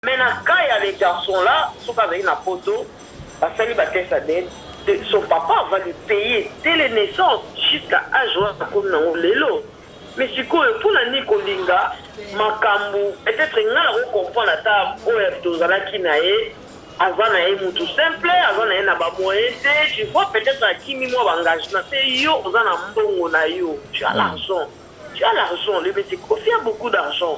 Mais dans le cas, il y a les garçons là, qui sont avec une photo, parce que son papa va lui payer dès les naissances jusqu'à âge comme dans l'élo. Mais si pour la Nikolinga, Makambu, peut-être que nous comprenons la table où est nae, avant nae tout simple, avant nae na bamoye, tu vois peut-être à qui mi moi engagement, c'est yo, on a mbongo na yo, tu as l'argent, le métier confie a beaucoup d'argent.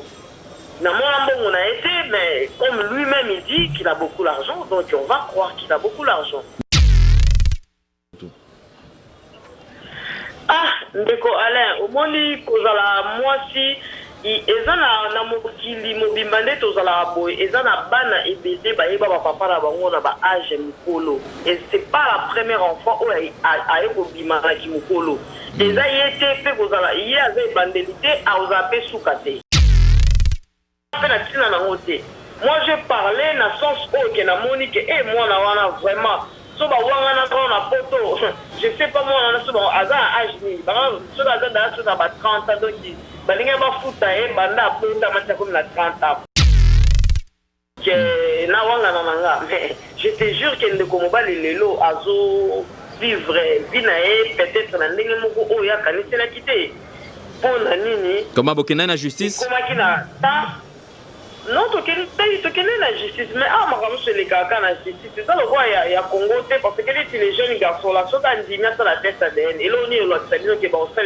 On a été, mais comme lui-même il dit qu'il a beaucoup d'argent, donc on va croire qu'il a beaucoup d'argent. Ah, ndeko Alain, au moins moi si ezana na mokili mobimande tozala boy, ezana bana ebele ba yeba ba papa na bango na ba âge mikolo. Et c'est pas la première enfant où a ekobimana ki mokolo. Eza yete pe kozala yé avec bandelité a ozape soukate. Moi je parlais dans le sens où il Monique et moi vraiment so ba wanga na poto je sais pas moi na so ba aza âge ni ba so da da so da ba 30 ans donc ba linga ba futa e banda ponda matcha comme la 30 ans que na wanga na manga mais je te jure que ndeko mobali lelo azo vivre vina e peut-être na ndenge moko o ya kanisi la quitter pour na nini comment bokena na justice comment kina ta non, tu connais la justice, mais c'est les caca la justice. C'est ça le roi, il y a Congo, parce que les jeunes garçons là, sont indignés sur la test ADN. Et là, on est l'autre, c'est-à-dire que ça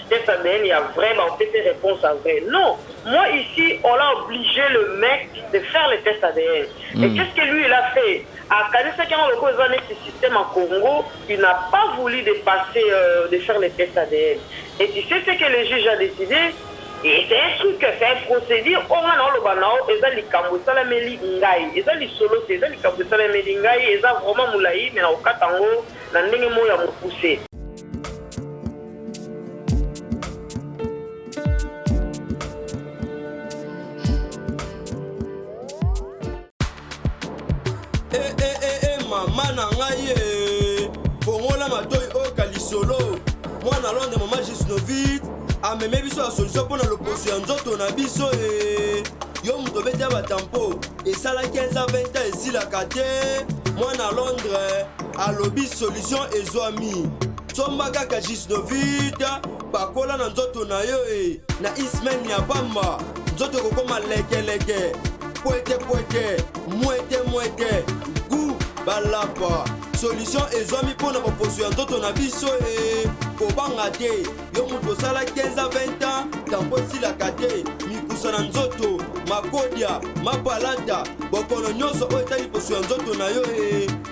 test ADN, il y a vraiment fait des réponses à vrai. Non, moi ici, on a obligé le mec de faire les tests ADN. Et qu'est-ce que lui, il a fait? À Kanisa, quand on a ce système en Congo, il n'a pas voulu dépasser, de faire les tests ADN. Et tu sais ce que le juge a décidé? Et c'est un truc, c'est un procédure. On a dans le banao, et ça, les cambos, ça, la meli, ngai. Et ça, les solos, c'est ça, les cambos, ça, la meli, ngai. Et ça, vraiment, moulaï, mais au katango, la n'engue mo ya mo poussé. Maman, ngai, pour la matoy, au calisolo. Moi, dans l'onde, maman, juste nos vides. Ah mais même biso la solution pour l'opposition nzoto na biso yo muto bete ba tempo et ça la 15 à 20 ans ici la kate moi na Londres a lobby solution ezwami somba kaka juste vite bakola na nzoto na yo na ismen ya bamba nzoto kokoma leke poete muete gu balapa solution ezwami pour l'opposition nzoto na biso kobanga te yo mutu osala 15 à 20 ans tampo esilaka te mikusa na nzoto makodia mapalata bokono nyonso oyo etali liposo ya nzoto na yo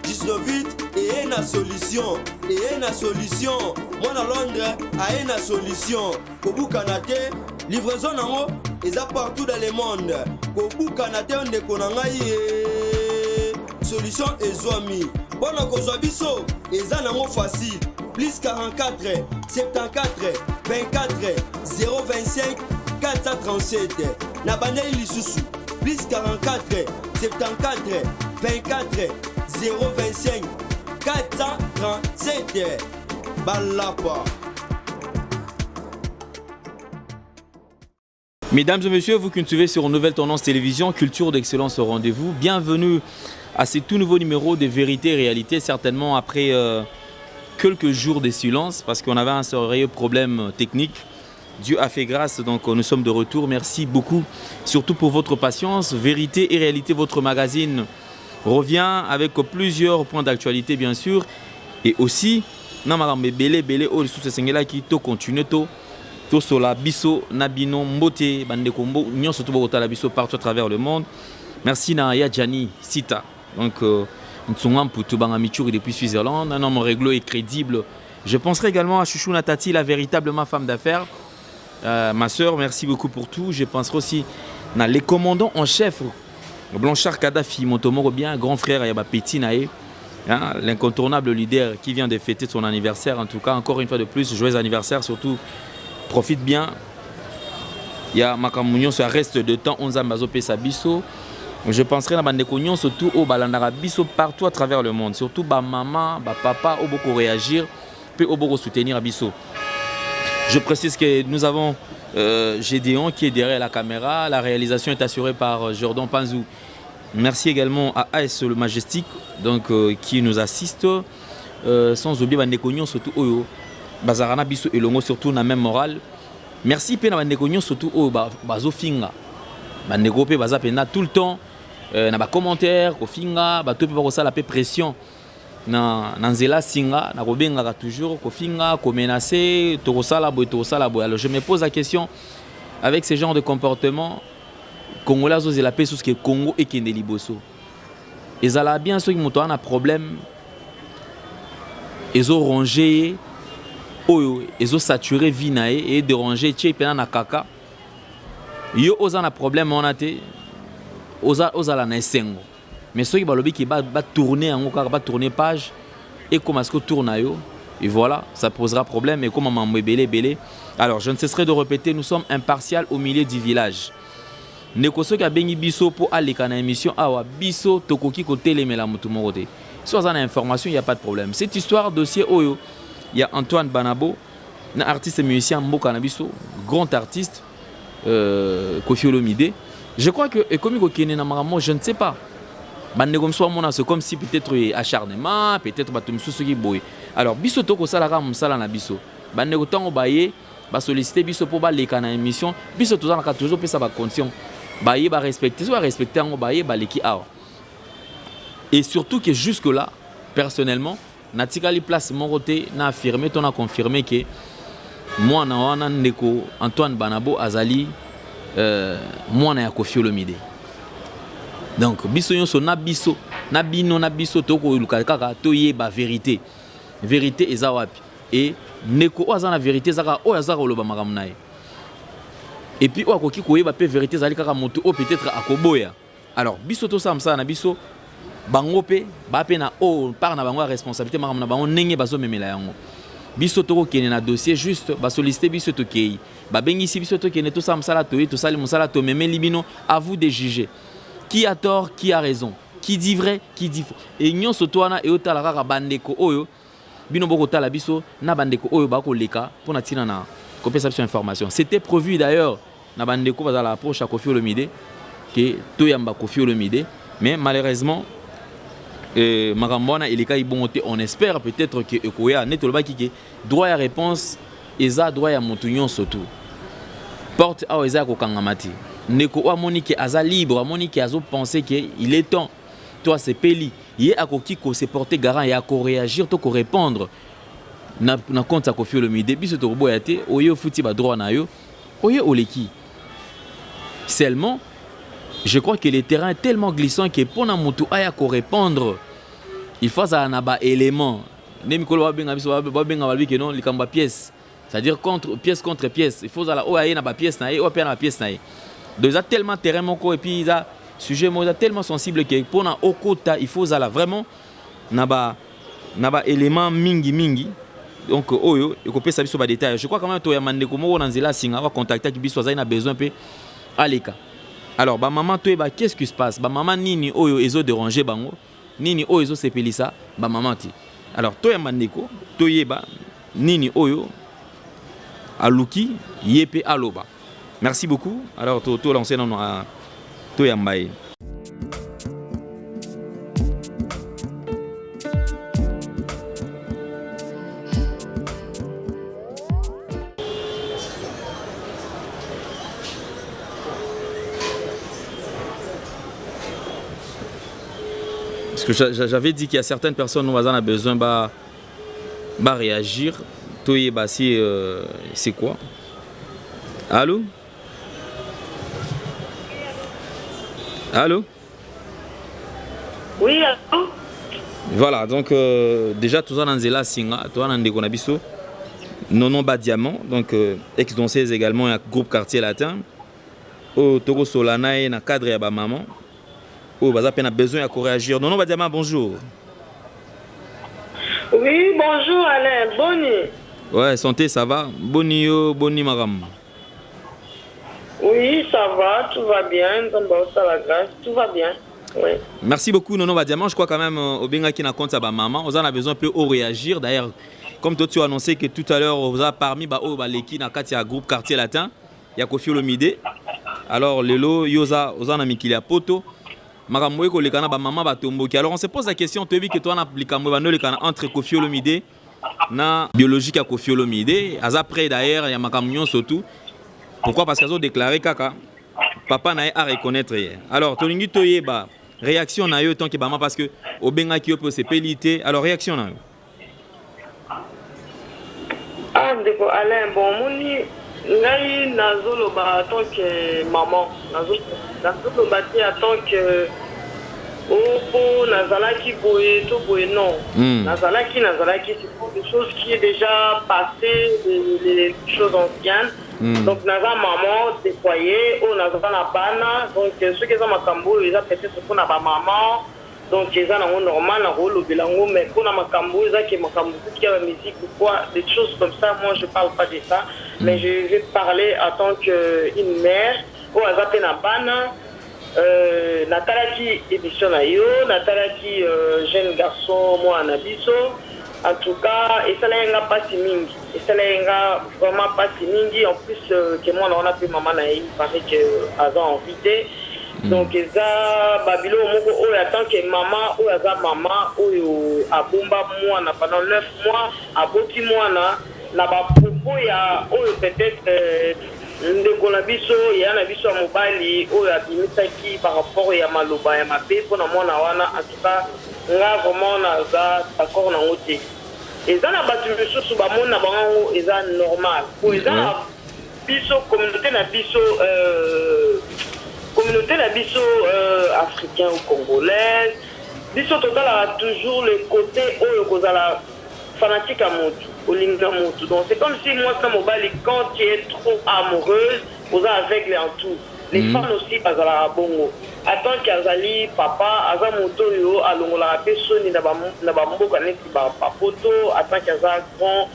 gisnovite eye na solution mwana Londres aye na solution kobukana te livraison nango eza partout dans le monde kobukana te ndeko na ngai solution ezwami mpona kozwa biso eza nango facile plus 44 74 24 025 437 na bandeli lisusu plus 44 74 24 025 437 balapa. Mesdames et messieurs, vous qui nous suivez sur Nouvelle Tendance Télévision, Culture d'Excellence au rendez-vous, bienvenue à ce tout nouveau numéro de Vérité et Réalité, certainement après quelques jours de silence parce qu'on avait un sérieux problème technique. Dieu a fait grâce, donc nous sommes de retour. Merci beaucoup, surtout pour votre patience. Vérité et Réalité, votre magazine revient avec plusieurs points d'actualité, bien sûr. Et aussi, belé qui continue to sola biso nabino mbote bande kombo nyon surtout botala biso partout à travers le monde. Merci na ya Jani Sita. Donc Nsongam pour tout Bangamichuri depuis Suisse-Irlande, un homme réglo et crédible. Je penserai également à Chouchou Natati, la véritablement femme d'affaires. Ma soeur, merci beaucoup pour tout. Je penserai aussi à les commandants en chef, Blanchard Kadhafi, Montomoro bien, grand frère Ayaba Petit Nae, hein, l'incontournable leader qui vient de fêter son anniversaire. En tout cas, encore une fois de plus, joyeux anniversaire, surtout. Profite bien. Il y a Makamounion, ça reste de temps, 11 ans, Mazopé Sabiso. Je penserai à Bandekognon, surtout au Balandara Biso, partout à travers le monde. Surtout ba maman, ba papa, au beaucoup réagir, puis au beaucoup soutenir à Biso. Je précise que nous avons Gédéon qui est derrière la caméra. La réalisation est assurée par Jordan Panzou. Merci également à AS le Majestic donc, qui nous assiste. Sans oublier Bandekognon surtout Oyo. Bazarana Biso et Longo surtout na même morale. Merci Pena Bandekognon surtout Oyo Bazo Finga. Bandeko Pe Baza Pena tout le temps. Na ba commentaire ko Finga. Bato Pe Bako Sala Pe pression. Na nzela singa na kobenga toujours ko finga ko menacer to sala boy. Alors je me pose la question avec ce genre de comportement congolais zo la paix sous que Congo et Kende liboso ezala bien ceux qui montent un problème ezo ronger oyo ezo saturer vinae et déranger tché pena na kaka yo ozana problème on a té ozala na esengo. Mais ceux qui balobi qui va tourner en va tourner page et comment est-ce que tourne yo et voilà ça posera problème et comment m'embé belé. Alors je ne cesserai de répéter, nous sommes impartial au milieu du village. Nekoso ka bengi biso pour aller kana émission awa biso tokoki ko telemela mutu morote. Si vous avez information, il y a pas de problème. Cette histoire dossier oyo, il y a Antoine Banabo, un artiste et musicien Mboka na biso, grand artiste Koffi Olomide. Je crois que comme Kene na maramo, je ne sais pas. C'est comme si peut-être acharnement, peut-être ceux qui boy. Alors, biso toko salara musala na biso. Bandeko tango baye, ba solliciter biso pour ba leka na émission, biso tozana ka toujours pesa ba conscient. Baye ba respecter, so ba respecter ngo baye ba leki awa. Et surtout que jusque là, personnellement, natikali place mon côté na affirmé, on a confirmé que moi na wana ndeko Antoine Banabo azali moi na Koffi Olomide. Donc biso nyonso na biso na bino na biso toko luka kaka toyeba vérité eza wapi et neko oza na vérité zaka oya zaka loba makambo naye et puis okoki koyeba pe vérité zali kaka moto o peut-être akoboya. Alors biso to samsa na biso bango pe ba pe na o par na bango responsabilité makambo na bango ndenge bazo memela yango biso toko kene na dossier juste ba solliciter biso to kei ba bengisi biso to kene to samsa la to sali musala to memeli bino, à vous de juger. Qui a tort, qui a raison, qui dit vrai, qui dit faux. Et nous sommes et otala kaka bandeko oyo bino boko tala biso na bandeko oyo bako leka pour na tina na compensation information. C'était prévu d'ailleurs na bandeko va la approche à Koffi Olomide que toyamba Koffi Olomide, mais malheureusement Marambona eleka ibongote, on espère peut-être que ekoya netoloba ki droit à réponse eza droit à montunyon surtout. Porte a eza ko kangamati. Neko wa Monique aza libre, Monique azo penser que il est temps. Toi c'est peli. Il est à ko se porter garant et à ko réagir, to ko répondre. Na compte à Koffi Olomide biso to boyate oyo futi ba droit na yo. Oyo oleki. Seulement je crois que le terrain est tellement glissant que pour na mutu aya ko répondre, il faut ça na ba élément. Nem ko ba benga biso ba benga ba que non likamba pièce. C'est-à-dire pièce contre pièce. Il faut ça la o aya na ba pièce na ye, o pe na pièce na ye. Donc, il y a tellement de terrain et puis il y a sujet tellement sensible que pour na okota il faut ça vraiment naba élément mingi donc oyo il faut ça sur détail. Je crois quand même to ya mandeko mo na nzela singa va contacter qui biso za ina besoin pe aleka. Alors ba maman to ba qu'est-ce qui se passe? Ba maman nini oyo ezo déranger bango nini oyo ezo sepelisa ba maman ti. Alors to ya mandeko to yeba nini oyo aluki yepe aloba. Merci beaucoup. Alors, tout lancé dans tout Yambaye. Parce que j'avais dit qu'il y a certaines personnes où on a besoin de réagir. Tout c'est quoi? Allô? Allô? Oui, allô? Voilà, donc déjà tout ça dans Zela Singa, tout ça dans Ndekonabiso, Nono Badiamant, donc ex-danseuse également, un groupe Quartier Latin, au Togo Solana et dans cadre à maman, au Baza Pena besoin de réagir. Nono Badiamant, bonjour. Oui, bonjour Alain, Boni. Ouais, santé, ça va? Boni yo, Boni Maram. Oui, ça va, tout va bien, la grâce, tout va bien. Oui. Merci beaucoup Nono Badiamant. Je crois quand même au Benga qui n'a compte sa maman, on en a besoin un peu au réagir. D'ailleurs, comme toi tu as annoncé que tout à l'heure vous avez parmi l'équipe dans le groupe Quartier Latin, il y a Koffi Olomide. Alors lelo yoza oza na mikili ya poto. Makambo eko lekana ba maman batomboki. Alors on se pose la question, tu as vu que toi on applique entre Koffi Olomide na biologique à Koffi Olomide. Après d'ailleurs il y a makambo surtout. Pourquoi? Parce qu'ils ont déclaré kaka papa n'a à reconnaître hier. Alors tolingi toyeba réaction na yo tant que maman parce que au benga qui peut se peliter. Alors réaction na yo. Ah ndeko Alain bon moni ngai nazoloba tant que maman nazoloba te en tant que opo nazalaki boye to boye non nazalaki c'est des choses qui est déjà passé les choses anciennes. Donc naza maman de foyer ou naza na bana donc ceux qui ont makambo ils ont peut-être pour na ba maman donc ils ont normal na rôle bilango mais pour na makambo ils ont que makambo qui a la musique ou quoi des choses comme ça moi je parle pas de ça mais je vais parler en tant que une mère ou azate na bana natalaki édition na yo natalaki jeune garçon moi na biso. En tout cas, et ça l'a pas si mingi. Et ça l'a vraiment pas si mingi. En plus, que moi, on a pu maman naïf, paraît que a invité. Donc, ça, Babilo, on attend que maman, ou aza maman, ou a bomba moi, pendant 9 mois, a boti moi, na ba propos, il y a, peut-être, ndeko na biso, il y a na biso mobile, ou a bimisaki par rapport à maloba, ya mabe, pour na moi, en tout cas, nga vraiment naza d'accord na ngote eza na batu biso ba mona bango eza normal pour eza na biso communauté na biso africain ou congolais biso totala toujours le côté oyo kozala fanatique à motu olinga motu donc c'est comme si moi ça mobile quand tu es trop amoureuse oza aveugle en tout les fans aussi bazala bongo attends qu'azali papa aza moto yo alongola pe soni na ba mboka neti ba poto attends qu'aza grand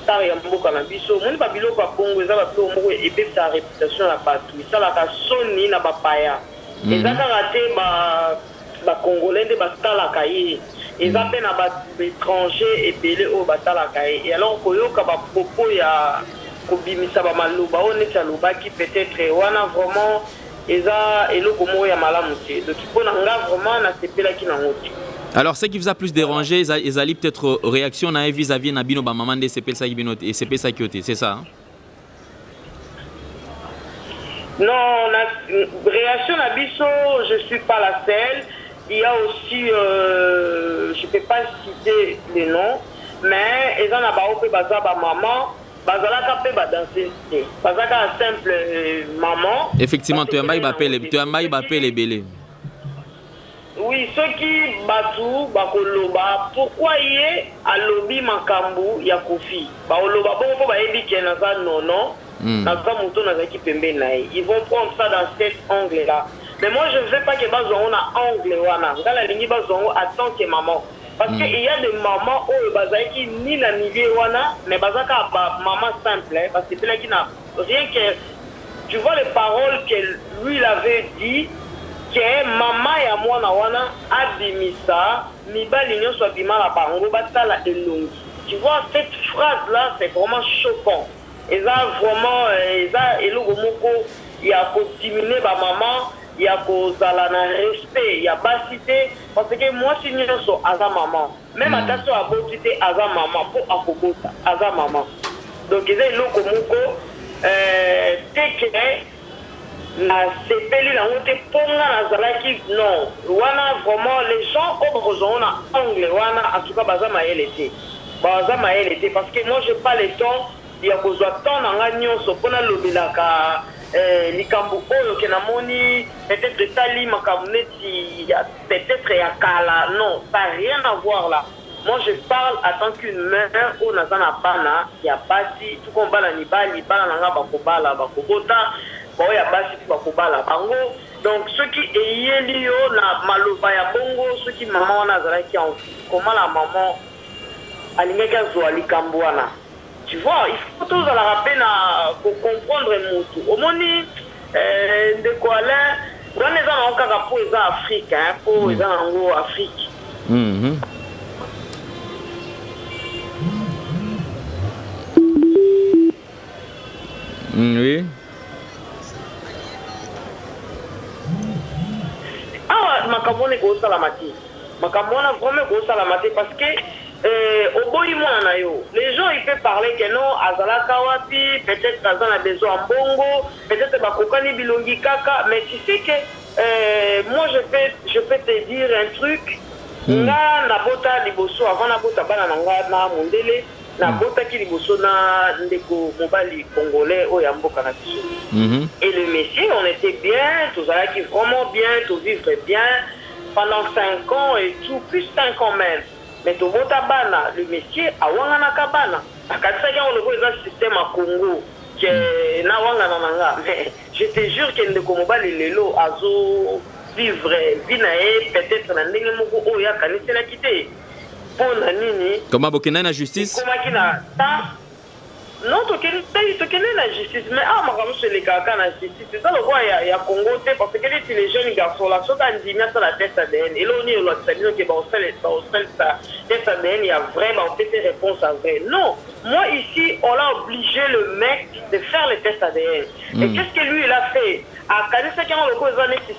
tar ya mboka na biso moni ba biloko ba bongo eza ba biloko moko ebe sa réputation na batu sala ka soni na ba paya eza ka raté ba congolais de ba tala kaye eza pe na ba étranger ebele o ba tala kaye et alors koyoka ba propos ya kobimisa ba maloba on est aloba qui peut-être wana vraiment eza eloko mo ya malamu te donc pour nga vraiment na sepela ki na ngoti. Alors ce qui vous a plus dérangé ezali peut-être réaction na vis-à-vis na bino ba maman de sepela sa bino et sepela sa kiote c'est ça hein? Non, la réaction na biso je suis pas la seule, il y a aussi je peux pas citer les noms mais eza na ba ope baza ba maman bazalaka pe ba danser bazaka simple maman effectivement tu ambaye bapele belé oui ceux qui batu bakoloba pourquoi yé alobi makambu ya Koffi bakoloba bon po ba yebi ke na za nono na za moto na za ki pembe nae ils vont prendre ça dans cet angle là mais moi je veux pas que bazongo na angle wana ngala lingi bazongo en tant que maman. Parce qu'il y a des mamans où qui ni la niveau wana mais bazaka maman simple hein, parce que c'est là qui n'a rien que tu vois les paroles que lui il avait dit que maman ya mwana wana adimisa mibali nyonso bima la bango batala elongi. Tu vois cette phrase là c'est vraiment choquant. Et ça vraiment ça eloko moko ya ko diminuer ba maman ya kozala na respect ya basité parce que moi si nyonso aza maman même attention à botité aza maman pour akobota aza maman donc ils eloko moko teke na sepeli na ngote ponga na zalaki non wana vraiment les gens obroson na angle wana en tout cas baza maele te parce que moi je pas le temps ya kozwa temps na nga nyonso pona lobelaka likambo oyo ke namoni peut-être tali makambo neti peut-être ya kala non ça n'a rien à voir là. Moi je parle en tant qu'une mère où naza na bana ya basi tout comme bana ni bana nanga bakobala bakobota ba ya basi bakobala bango donc ceux qui eyeli yo na maloba ya bongo ceux qui maman wana azalaki en comment la maman alingaki azwa likambo wana. Tu vois, il faut tous à la rappeler pour comprendre Moutou. Au moni, de quoi là, on est dans le cas pour les Africains, pour les Afrique. Oui. Ah, makambo ne ko sala mati. Makambo na vraiment ko sala mati parce que au bout du mois les gens ils peuvent parler que non, azala kawapi, peut-être qu'ils ont besoin en bongo, peut-être bakokani bilongi kaka, mais tu sais que moi je peux te dire un truc. Nga na bota liboso avant na bota bana nga na mondele na bota ki liboso na ndeko mobali congolais o ya mboka na biso. Et le monsieur on était bien, tout ça qui vraiment bien, tout vivre bien pendant 5 ans et tout, plus 5 ans même. Mais tout bota bana le monsieur awanga na kabana akatisa ki on le voit système à Congo que na wanga na nga, mais je te jure que ndeko mobali lelo azo vivre vinae peut-être na ndenge moko oya kanisela kité pona nini comment bokena na justice comment kina ta non to kene na justice mais ah makamu se le kaka na justice c'est ça le roi ya Congo te parce que les jeunes garçons là sont en dimia sur la test ADN et là on est là ça dit que ba on ça test ADN il y a vraiment on fait des réponses à vrai non moi ici on a obligé le mec de faire les tests ADN et qu'est-ce que lui il a fait à Kanisa qui a le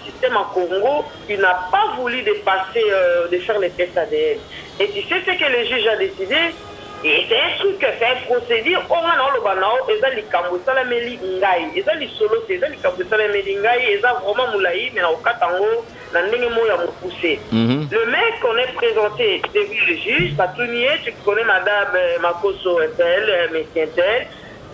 système en Congo, il n'a pas voulu dépasser de faire les tests ADN. Et tu sais ce que le juge a décidé? Et c'est un truc, c'est un procédure. On a dans le banao, ils ont les Kamboussala Meli Ngaï, ils ont les solos, ils ont les Kamboussala Meli Ngaï, ils ont vraiment moulaï, mais au Katango, dans le Nenemo, il a poussé. Le mec qu'on est présenté devant le juge, Patounier, tu connais madame Makoso Intel, Messi Intel.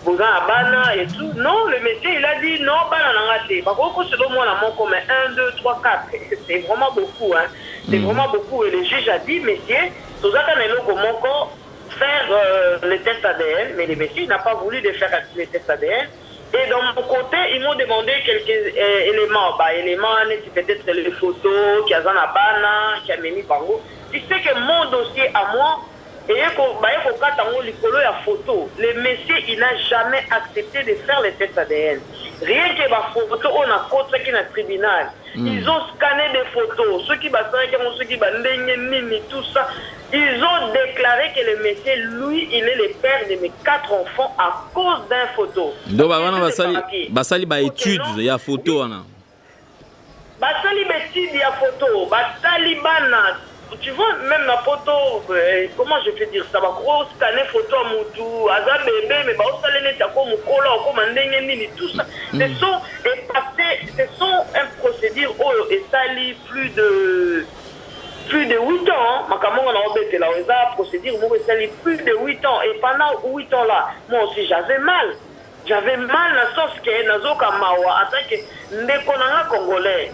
Bana et tout. Non, le monsieur il a dit non, bana n'angate. Par contre, c'est moi la mon comme 1, 2, 3, 4. C'est vraiment beaucoup, hein. C'est vraiment beaucoup. Et le juge a dit, monsieur, tout ça, comment faire le test ADN, mais le monsieur n'a pas voulu de faire le test ADN. Et dans mon côté, ils m'ont demandé quelques éléments. Bah, éléments, c'est peut-être les photos, qui a dans la bana, qui a mis par où. Tu sais que mon dossier à moi, et la photo, le monsieur il n'a jamais accepté de faire les tests ADN. Rien que la photo, on a contre qui dans le tribunal. Ils ont scanné des photos, ceux qui tout ça. Ils ont déclaré que le monsieur, lui, il est le père de mes 4 enfants à cause d'un photo. Donc, basali ba étude, il y a photo. Basali ba étude, il y a photo. Basali bana. Tu vois, même la photo, comment je peux dire ça? Gros scanner photo à Moutou, Aza bébé, mais bah, on s'allait mettre comme Moukola, comme Ndengeni, tout ça. Ce sont un procédure et ça lit plus de 8 ans. Makamon on a embêté là, on a procédure, ça lit plus de 8 ans. Et pendant 8 ans là, moi aussi j'avais mal. J'avais mal dans le sens que Nazoka Mawa, en tant que Ndekonanga Congolais.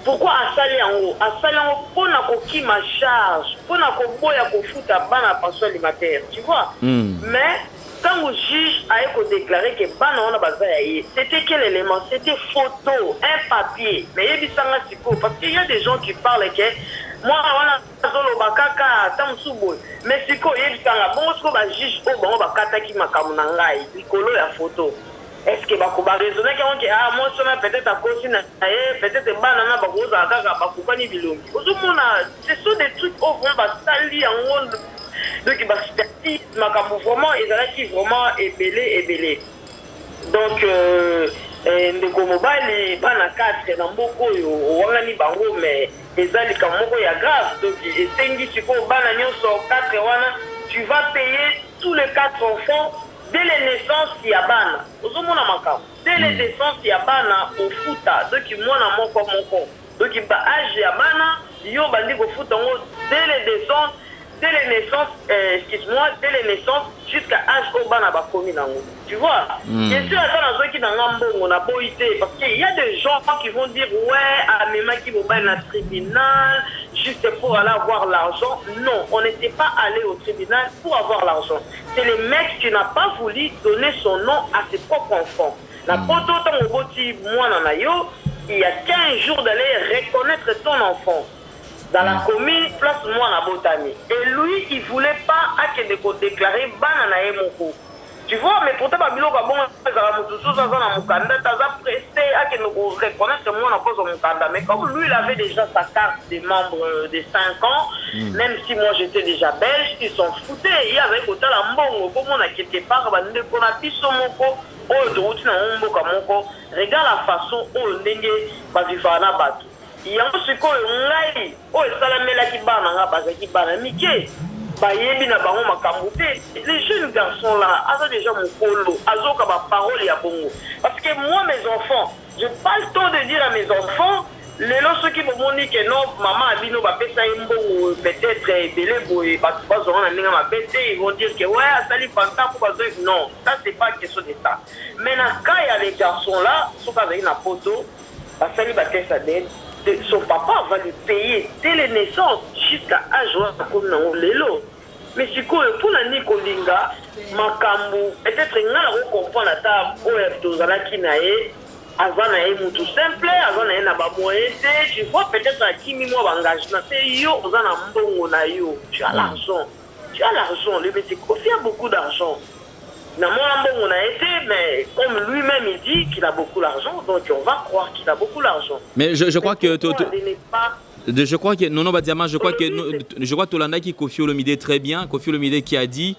Pourquoi asali en haut? Asali en haut pour na koki ma charge, pour na koboya ko futa bana pension alimentaire, tu vois. Mais quand le juge a déclaré que bana on a bazaya, c'était quel élément? C'était photo, un papier. Mais il y a parce qu'il y a des gens qui parlent que moi on a solo bakaka tamsubo. Mais c'est quoi il y a bon ce que juge au bon bakata ki makamuna ngai, likolo ya photo. Est-ce que bakoba raisonner que ah moi ça peut-être à cause peut-être banana bakoza kaka bakokani bilongi. Ozomona ce sont des trucs au fond basali en monde donc basperti makambo vraiment ezalaki vraiment ébélé. Donc ndeko mobali bana 4 na mboko oyo wangani bango mais ezali kamoko ya grave donc esengi siko bana nyonso 4 wana tu vas payer tous les 4 enfants. Dès les naissances, il y a bana. Dès les naissances, il y a bana au futa. Donc, moi, mon corps. Donc, il y a âge, il y a bana. Il y a bandi au futa. Dès les naissances, excuse-moi, dès les naissances, jusqu'à âge au bana bakomi nango. Tu vois? Bien sûr, attends, dans qui dans l'ambo, on a beau été. Parce qu'il y a des gens qui vont dire, ouais, à mes mains qui vont aller dans le tribunal, juste pour aller avoir l'argent. Non, on n'était pas allé au tribunal pour avoir l'argent. C'est le mec qui n'a pas voulu donner son nom à ses propres enfants. La photo, il y a 15 jours d'aller reconnaître ton enfant. Dans la commune, place moi na Botani. Et lui, il voulait pas déclarer banana et moko. Tu vois, mais pourtant, Babilo Gabon, pressé à reconnaître moi na cause Mukanda. Mais comme lui, il avait déjà sa carte des membres de 5 ans, même si moi j'étais déjà belge, ils s'en foutaient. Il y avait côté la mbongo, comme on a quelque part, on a piso moko. oyo touti na mboka moko regarde la façon oyo ndenge bavivaka na bato yango sikoyo ngai oyo esalamelaki bana nga bazalaki bana mike bayebi na bango makambo te les jeunes garçons là aza déjà mokolo azoka baparole ya bongo parce que moi mes enfants je pas le temps de dire à mes enfants lelo soki bomoni ke non maman abino bapesa ye mbongo peut-être ebele boye bato bazonga na ndenge mabe te ils vont dire que ouais asali panta po bazoyi non ça c'est pas question de ça mais na cas ya les garçons là soki azali na poto basali batesa dette son papa va lui payer dès les naissances jusqu'à âge comme nango lelo mais sikoyo mpona nini kolinga makambo peut-être nga na kocomprendre ata oyo tozalaki na ye aza na ye mutu simple aza na ye na bamoyen te tu vois peut-être akimi mwa baengagement te yo oza na mbongo na yo tu as l'argent le monsieur Kofi a beaucoup d'argent na mwana mbongo na ye te mais comme lui-même il dit qu'il a beaucoup d'argent donc on va croire qu'il a beaucoup d'argent mais je crois que je crois que Nono Badiama, je crois que Tolanda qui Kofi Olomide très bien, Kofi Olomide qui a dit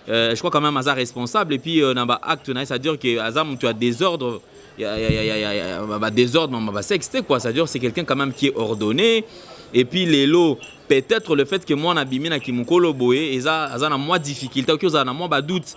je crois quand même Azar responsable et puis dans acte c'est-à-dire que Azar tu as désordre il y a désordre dans sexte quoi, c'est-à-dire c'est quelqu'un quand même qui est ordonné et puis les lots peut-être le fait que moi on a bimé na kimukolo boé et ça a moins difficulté que ça a moins doute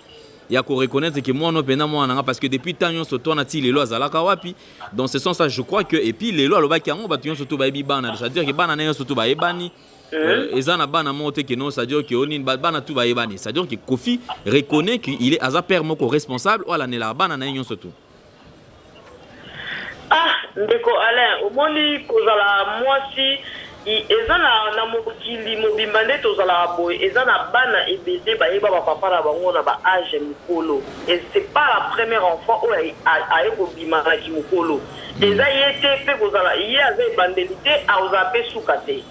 il y a qu'on reconnaître que moi non pena moi parce que depuis tant on se tourne à les lois azalaka wapi dans ce sens là je crois que et puis les lois lobaki yango batu surtout ba bana c'est-à-dire que bana na surtout ba ebani ezana bana monte que non c'est-à-dire que onin bana tout ba ebani c'est-à-dire que Kofi reconnaît qu'il est aza père moko responsable ou la ne la bana na surtout ah ndeko Alain omoni kozala mwasi eza na mokili mobimba nde tozalaka boye eza na bana ebele bayeba bapapa na bango na baage mikolo et c'est pas la première enfant oyo aye kobimanaki mokolo eza ye te mpe kozala ye aza ebandeli te akozala mpe suka te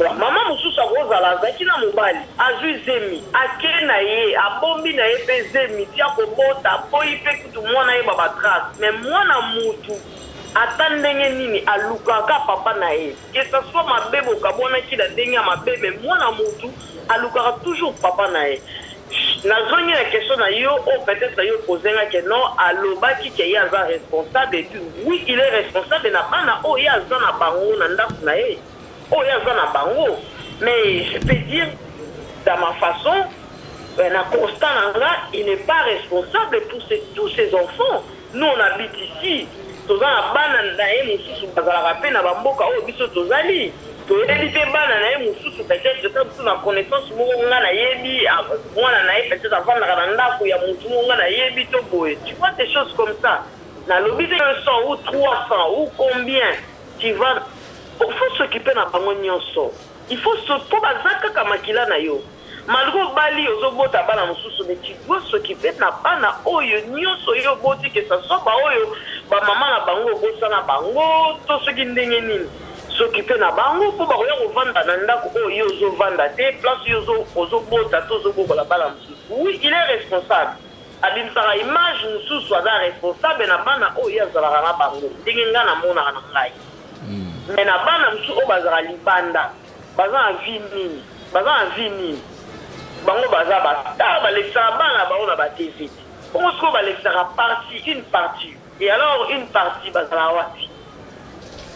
mama mosusu akozala azalaki na mobali azwi zemi ake na ye abombi na ye mpe zemi tia kobota boyi mpe kutu mwana ye babatrace mais mwana mutu ata ndenge nini alukaka papa na ye que ça soit mabe bokabonaki na ndenge ya mabe mais mwana mutu alukaka toujours papa na ye nazongi na question na yo o peut-être yo posenga que non alobaki ke ye aza responsable et puis oui il est responsable na bana oyo ye aza na bango na ndako na ye oyo aza na bango mais je peux dire dans ma façon na constat nanga il n'est pas responsable pour tous ces enfants nous on habite ici toza na bana na ye mosusu bazalaka mpe na bamboka oyo biso tozali toyebi mpe bana na ye mosusu peut-être ka biso na connaissance moko nga nayebi mwana na ye peut-être avandaka na ndako ya motu moko nga nayebi to boye tu vois des choses comme ça nalobi te 200 ou 300 ou combien tu vas il faut s'occuper na bango nyonso il faut po baza kaka makila na yo malgré bali ozobota bana mosusu mais tu dois s'occuper na bana oyo nyonso yo boti que ça soit ba oyo ba mama na bango bosana bango to soki ndenge nini s'occuper na bango po bakoya kovanda na ndako oyo ozovanda te place yo ozobota to ozobokola bana mosusu oui il est responsable abimisaka image mosusu aza responsable na bana oyo azalaka na bango ndenge nga namonaka na ngai mais na bana mosusu oyo bazalaka libanda baza na vie nini bango baza bata balekisaka bana bango na batv bongo sikoyo balekisaka une partie et alors une partie bazala wapi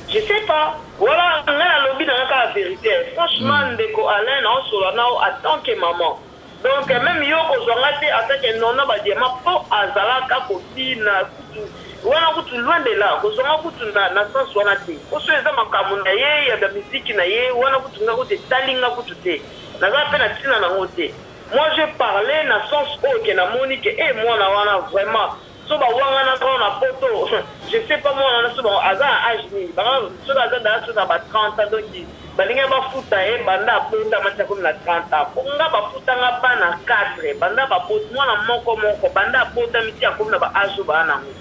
je sais pas voilà nga nalobi na nga la vérité franchement ndeko Alain naosola nao en tant que maman donc même yo kozwanga te atake nona badiema mpo azalaka kotina kutu wana kutu loin de là kozwanga kutu na sens wana te oso eza makambo na ye ya bamisiki na ye wana kutu nga kutu etalinga kutu te naza mpe na ntina nango te moi je parlais na sens oyo ke namoni ke mwana wana vraiment so bawangana kaka na poto je sais pas mwana wana so aza na age nini soki aza daa so na ba 30 ans donc balingi bafuta ye banda abota matia komi na 30 ans po nga bafutanga bana 4 banda babota mwana moko banda abota miti akomi na ba age oyo baa nango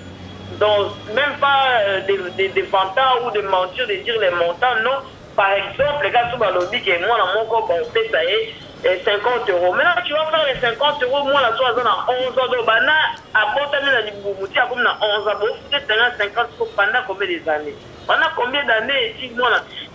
donc même pas des vantards ou de mentir de dire les montants non par exemple ka so balobi ke mwana moko baopesa ye 50 €. Maintenant, tu vas faire les 50 €. Moi, la soirée, on a 11 ans. Bana, à Botamé, la Libouti, à comme 11 ans. Peut-être 50 € pendant combien d'années? Pendant combien d'années?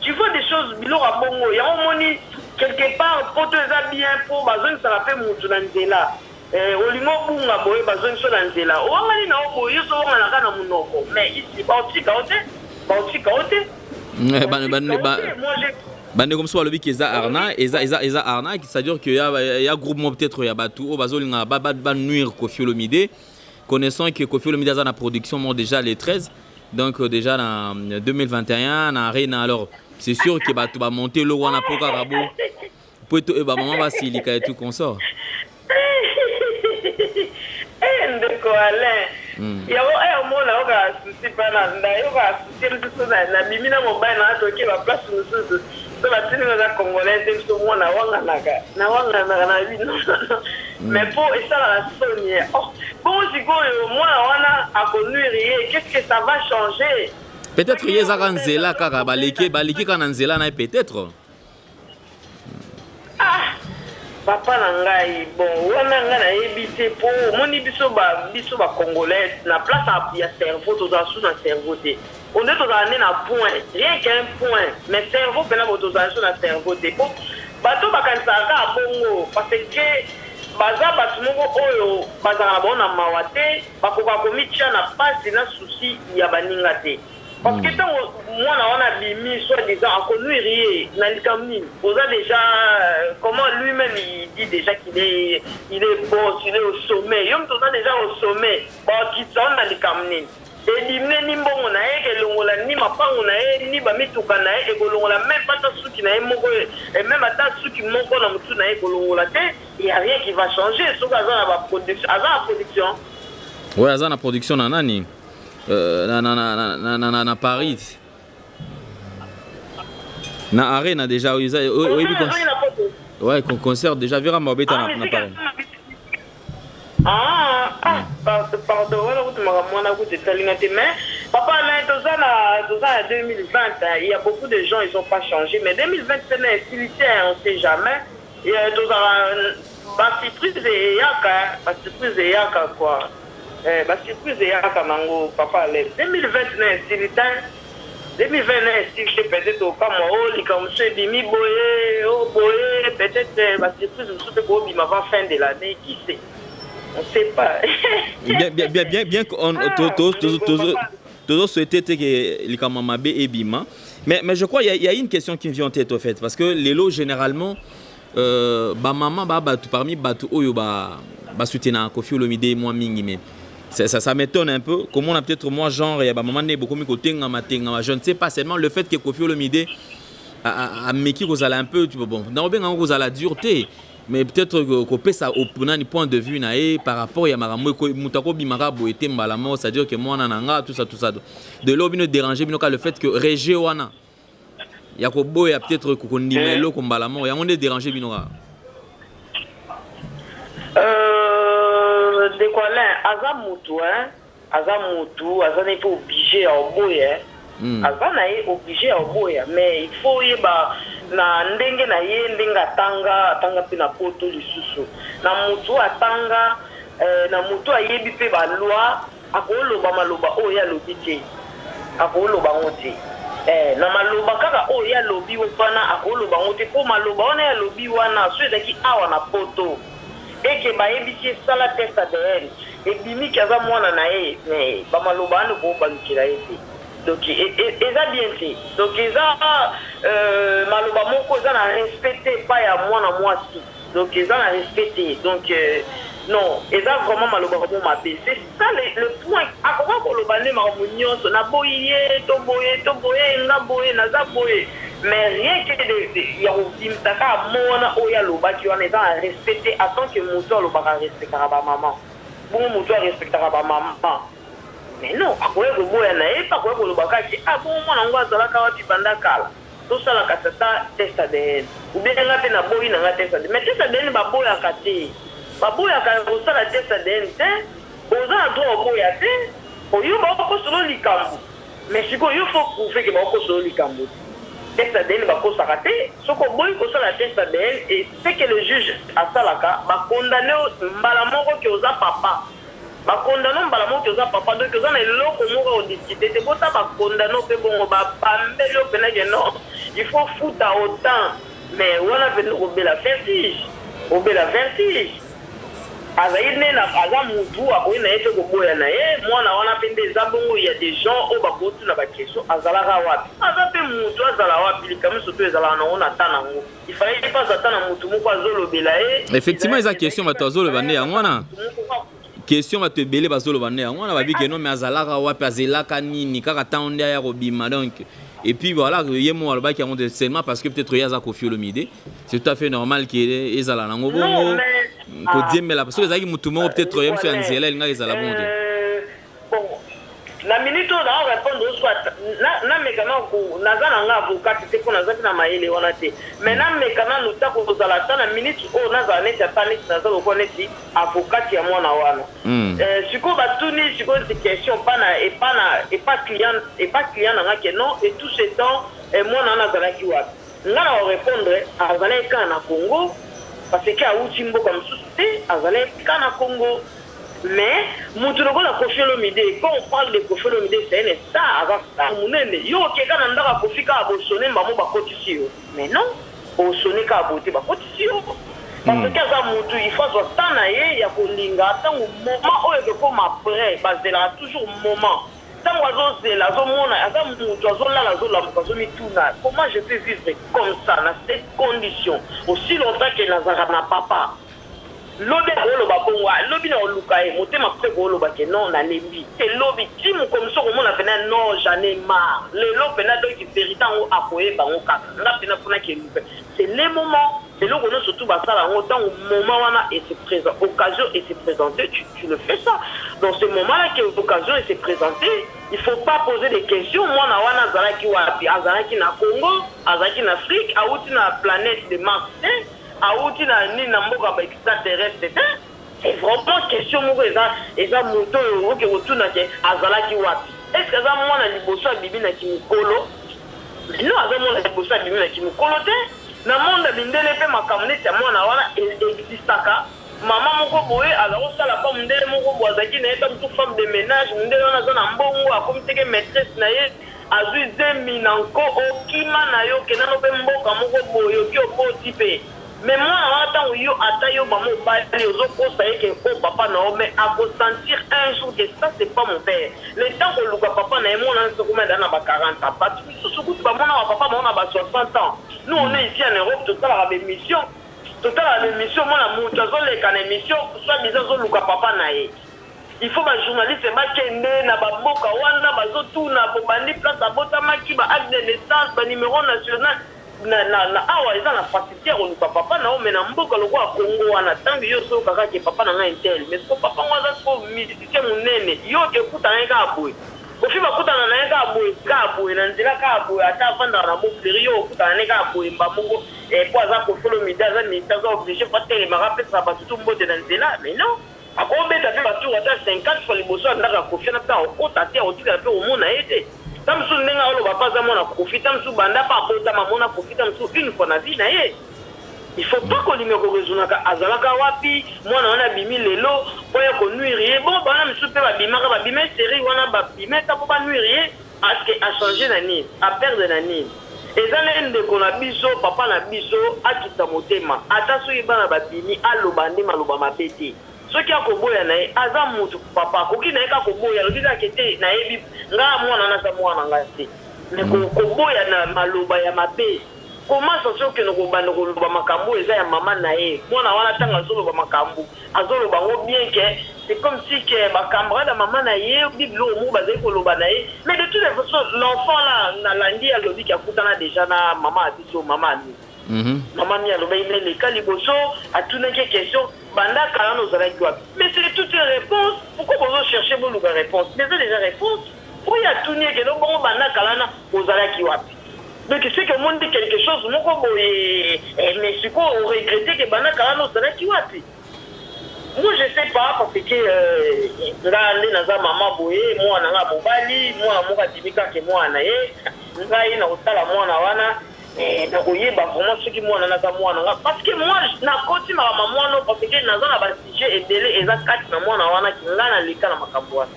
Tu vois des choses, Bilo à Bongo. Il y a un moni, quelque part, pour te bien, pour Bazon, ça va faire Moutounandela. olingo bunga boye bazongi so na nzela owangani na oboye so wangana na munoko mais ici baotika ote bande comme ça le qui eza arnaque eza arnaque, c'est-à-dire que y a groupement peut-être ya batu o bazolinga ba nuire Koffi Olomide, connaissant que Koffi Olomide a na production déjà les 13, donc déjà en 2021 na arena, alors c'est sûr que batu ba monter le wana poka rabo poto e ba maman va silika et tout consort. Ndeko Alain yabo mona oka susi pana ndayoka susi na bimina mobile na toke ba place mususu so ba tini na congolais dem so mona wanga na bino mais pour ça la sonie bon sikoyo mona wana akonuire qu'est-ce que ça va changer peut-être yeza kanzela kaka baleki kana nzela na peut-être papa na ngai bon wana nga na yebite po moni biso ba congolais na place ya cerveau toza sous na cerveau te on est toza na point rien qu'un point mais cerveau pena toza sous na cerveau te po bato bakanisa ka bongo parce que baza bato moko oyo bazala bona mawate bakoka komitia na pasi na souci ya baninga te. Parce que tant moi on a bimi soit disant à connuire na likamni oza déjà comment lui-même il dit déjà qu'il est bon, il est au sommet yom toza déjà au sommet bon qui sont na likamni et limne ni mbongo na ye longola ni mapango na ye ni bamituka na ye ekolongola même pas ta suki na ye moko et même ata suki moko na mutu na ye ekolongola te il y a rien qui va changer soki aza na ba production aza na production ouais aza na production na nani na Paris na arena déjà ouais concert déjà verra mobeta na Paris pardon wala kutumaka mwana kutetalingate mais papa là dans 2020 il y a beaucoup de gens ils ont pas changé mais 2020 c'est l'activité on sait jamais et ba surprise yaka quoi ba surprise yaka mango papa le 2029 c'est 2020 c'est peut-être au comme comme c'est bimi boye peut-être ba surprise surtout pour bima avant fin de l'année qui sait on sait pas bien qu'on tous souhaiter que les kamamabe et bima mais je crois il y a une question qui me vient en tête au fait parce que les lots généralement ba maman ba parmi batu oyo ba soutenir Koffi Olomide moi mingi mais ça m'étonne un peu comment on a peut-être moi genre il y a ba maman né beaucoup mi côté ngama je ne sais pas seulement le fait que Koffi Olomide a meki ko zala un peu bon na obenga ko zala dureté mais peut-être que ça au point de vue naé par rapport ya makambo ko mutako bimaka boete mbalamo c'est-à-dire que moi nanga tout ça de l'obino déranger bino ka le fait que Régé wana ya ko boya peut-être ko ndimelo ko mbalamo ya on est déranger bino ka de quoi là azamutu n'est pas obligé à boya azana est obligé à boya mais il faut yeba na ndenge na ye ndenga tanga pe na poto lisusu na mutu atanga na mutu ayebi pe ba loi akoloba maloba oya lobite akoloba ngote na maloba kaka oya lobi wana akoloba ngote po maloba wana ya lobi wana so ezaki awa na poto eke bayebi ti sala test ADN ebimi kaza mwana na ye mais ba maloba wana ko bankira ye te donc eza bien fait donc eza maloba moko eza na respecté pas ya mwana mwasi donc eza na respecté donc non eza vraiment maloba mo mabe c'est ça le point akoma koloba ne makambo nyonso na boye to boye nga boye naza boye mais rien que de ya obimtaka mona oya lobaki wana eza na respecté en tant que moto alobaka respectaka ba maman bon moto respectaka ba maman mais non akoye koboya na ye pa koye kolobaka ti bon mwana ngo azalaka wapi banda kala tosalaka tata test ADN oubien nga mpe na boyi na nga test ADN mais test ADN baboyaka te baboyaka kosala test ADN te oza na droit oboya te oyo bakokosolo likambo mais sikoyo yo faut prouver ke bakokosolo likambo test ADN bakosaka te soki oboyi kosala test ADN et ce que le juge asalaka bakondane mbala moko ke oza papa bakondano mbala moko oza papa donc oza na eloko moko odiscute te bota bakondano mpe bongo bapambeli yo pena ke non il faut futa autant mais wana pene obela vertige azaine na aza mutu akoyi na ete koboya na ye mwana wana pe nde eza bongo ya des gens oyo bakotu na bakestion azalaka wapi aza mpe mutu azala wapi likambo soto ezalaka nango na ta nango ifallait pas ata na mutu moko azolobela ye effectivement eza question bato azoloba nde yango wana question bato ebele bazoloba nde yango wana babiki no mais azalaka wapi azelaka nini kaka ntango nde aya kobima donc et puis voilà ye mo alobaki yango seulement parce que peut-être ye aza Koffi Olomide c'est tout à fait normal ke ezala nango bongo kodiembela parce que ezalaki mutu moko peut-être ye mosu ya nzela elingaka ezala bongo te na minute oyo na répondre soit namekana naza na nga avocat te mpo naza mpe na mayele wana te mais namekana luta kozala ata na minute oyo nazala neti ata neti naza lokola neti avocat ya mwana wana sikoyo batuni sikoyo ti question epa client na nga ke non et tout ce temps mwana wana azalaki wapi nga na korépondre azalaki kaka na Congo parce que awuti mboka mosusu te azalaki kaka na Congo. Mais mutu lokola Koffi Olomide, quand on parle de Koffi Olomide, c'est un star, avant star munene. Yo keka na ndaka Koffi ka abosone mbamo bakotisi yo. Mais non, osone ka abote bakotisi yo. Parce que aza mutu il faut soit na ye ya kolinga tango moment oyo ekoma après bazela toujours moment. Tango azozela azomona aza mutu azolala azolamuka azomituna. Comment je peux vivre comme ça dans cette condition aussi longtemps que nazara na papa? Lobi oloba bongo lobi na oluka e motema pe oloba ke non na lembi te lobi timu comme ça comme on a fait non j'en ai marre le lobe na donc vérité en apoyer bango kaka na pena pona ke lupe c'est les moments et là on surtout basala en temps au moment wana et c'est présent occasion et c'est présenté tu le fais ça dans ce moment là que occasion et c'est présenté il faut pas poser des questions moi na wana azalaki wapi azalaki na Congo azalaki na Afrique auti na planète de Mars auti na ni na mboka ba extraterrestre c'est vraiment question moko eza moto oke otuna ke azalaki wapi est-ce que aza mwana liboso bibi na kimikolo non aza mwana liboso bibi na kimikolo te na monde bindele pe makambo neti ya mwana wana existaka mama moko boye azakosala pa mundele moko boye azalaki na ye ta motu femme de ménage mundele wana aza na mbongo akomi teke maîtresse na ye azwi 2000 nanko okima na yo kenano mpe mboka moko boye oki okoti mpe mais moi en tant que yo ata yo ba mo ba les autres ça y que oh papa non mais à sentir un jour que ça c'est pas mon père le temps que luka papa na moi na so combien d'années ba 40 ans pas tout ce que ba mon papa mon ba 60 ans nous on est ici en Europe total la émission moi la mon tazo les can émission soit disant zo luka papa na ye il faut ba journaliste ba kende na ba boka wana ba zo tout na bobandi place abota maki ba acte de naissance ba numéro national na awa eza na facilité ya koluka papa na omena mboka lokola Congo wana ntango yo so kaka ke papa na ngai intel mais so papa ngo aza so musicien monene yo ke kutana ye kaka boye ofi bakutana na ye kaka boye na nzela kaka boye ata avandaka na mofleri yo okutana ne kaka boye mba moko po aza Koffi Olomide aza militaire aza obligé po atelemaka apesaka bato tu mbote na nzela mais non akobeta mpe bato ata 50 fois liboso ya ndaka Koffi na mpe akokota te akotikala mpe omona ye te tamsu ndenga oloba pas amona Koffi tamsu banda pa bota mamona Koffi tamsu une fois na vie na ye il faut pas qu'on lui rezonaka azalaka wapi mwana wana bimi lelo poya ko nuire bon bana misu pe babimaka babime série wana babime ta po ba nuire parce que a changer na nini a perdre na nini ezana ndeko na biso papa na biso akita motema ata so yebana babimi aloba nde maloba mabete soki akoboya na ye aza mutu papa koki na ye ka koboya loki kaka te na yebi nga mwana naza mwana nga te mais koboya na maloba ya mabe comment ça se que nous kobanda koloba makambo eza ya mama na ye mwana wana tanga azoloba makambo azoloba ngo bien que c'est comme si que bakambrade ya mama na ye biblo mo bazali koloba na ye mais de toutes les façons l'enfant là na landi alobi ki akutana déjà na mama abiso mama ni maman mi aloba ine leka liboso atunaki question banda kala nozalaki wapi mais c'est toute une réponse pourquoi vous cherchez vos réponses mais c'est déjà réponse pour y atuni que donc bon banda kala na ozalaki wapi donc c'est que le monde dit quelque chose moko boye mais c'est quoi on regrette que banda kala nozalaki wapi moi je sais pas parce que ngande naza mama boye mwana nga mobali mwana moka timika ke mwana ye ngai na kotala mwana wana donc oyeba vraiment ce qui mwana naza mwana nga parce que moi na koti na mwana parce que naza na ba sujet ebele eza kati na mwana wana ki ngana leka na makambo wana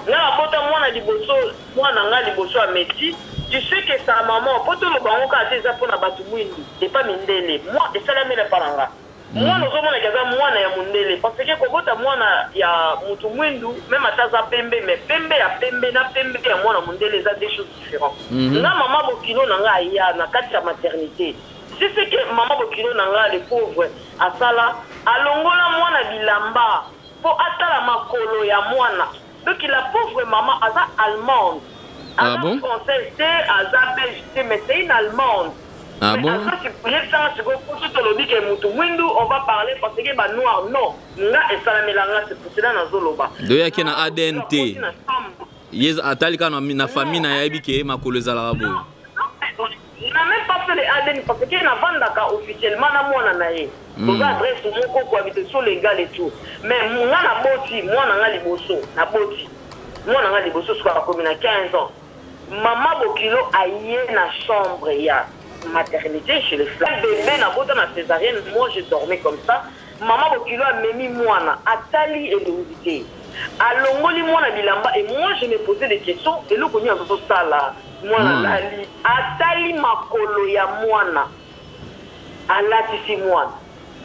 nga bota mwana liboso mwana nga liboso a métier tu sais que sa maman poto lo bango ka te za pona batu mwindi et pas mindele moi et ça la mena paranga mwana ozomona kaza mwana ya mundele parce que kobota mwana ya mutu mwindu même ataza pembe mais pembe ya pembe na pembe ya mwana mundele eza des choses différentes nga mama bokilo na nga aya na kati ya maternité si c'est que mama bokilo na nga le pauvre asala alongola mwana bilamba po atala makolo ya mwana donc la pauvre maman aza allemande aza française te aza belge te mais c'est une allemande. Ah bon? On va parler parce que bah noir non. Nga esalamela c'est pour cela na zoloba. Doya ki na ADNT. Yes atali kana na famille na yabi ke makolo ezala bo. Na même pas fait les ADN parce que na vandaka officiellement na mwana na ye. Pour adresse moko ko habitation légale et tout. Mais nga na boti mwana nga liboso na boti. Mwana nga liboso soit comme na 15 ans. Maman Bokilo aye na chambre ya maternité chez les femmes. Bébé na bota na césarienne, moi je dormais comme ça. Maman Bokilo a memi mwana, atali et l'humidité. Alongoli mwana bilamba et moi je me posais des questions et le connu a fait ça là. Mwana lali, atali makolo ya mwana. Alatisi mwana.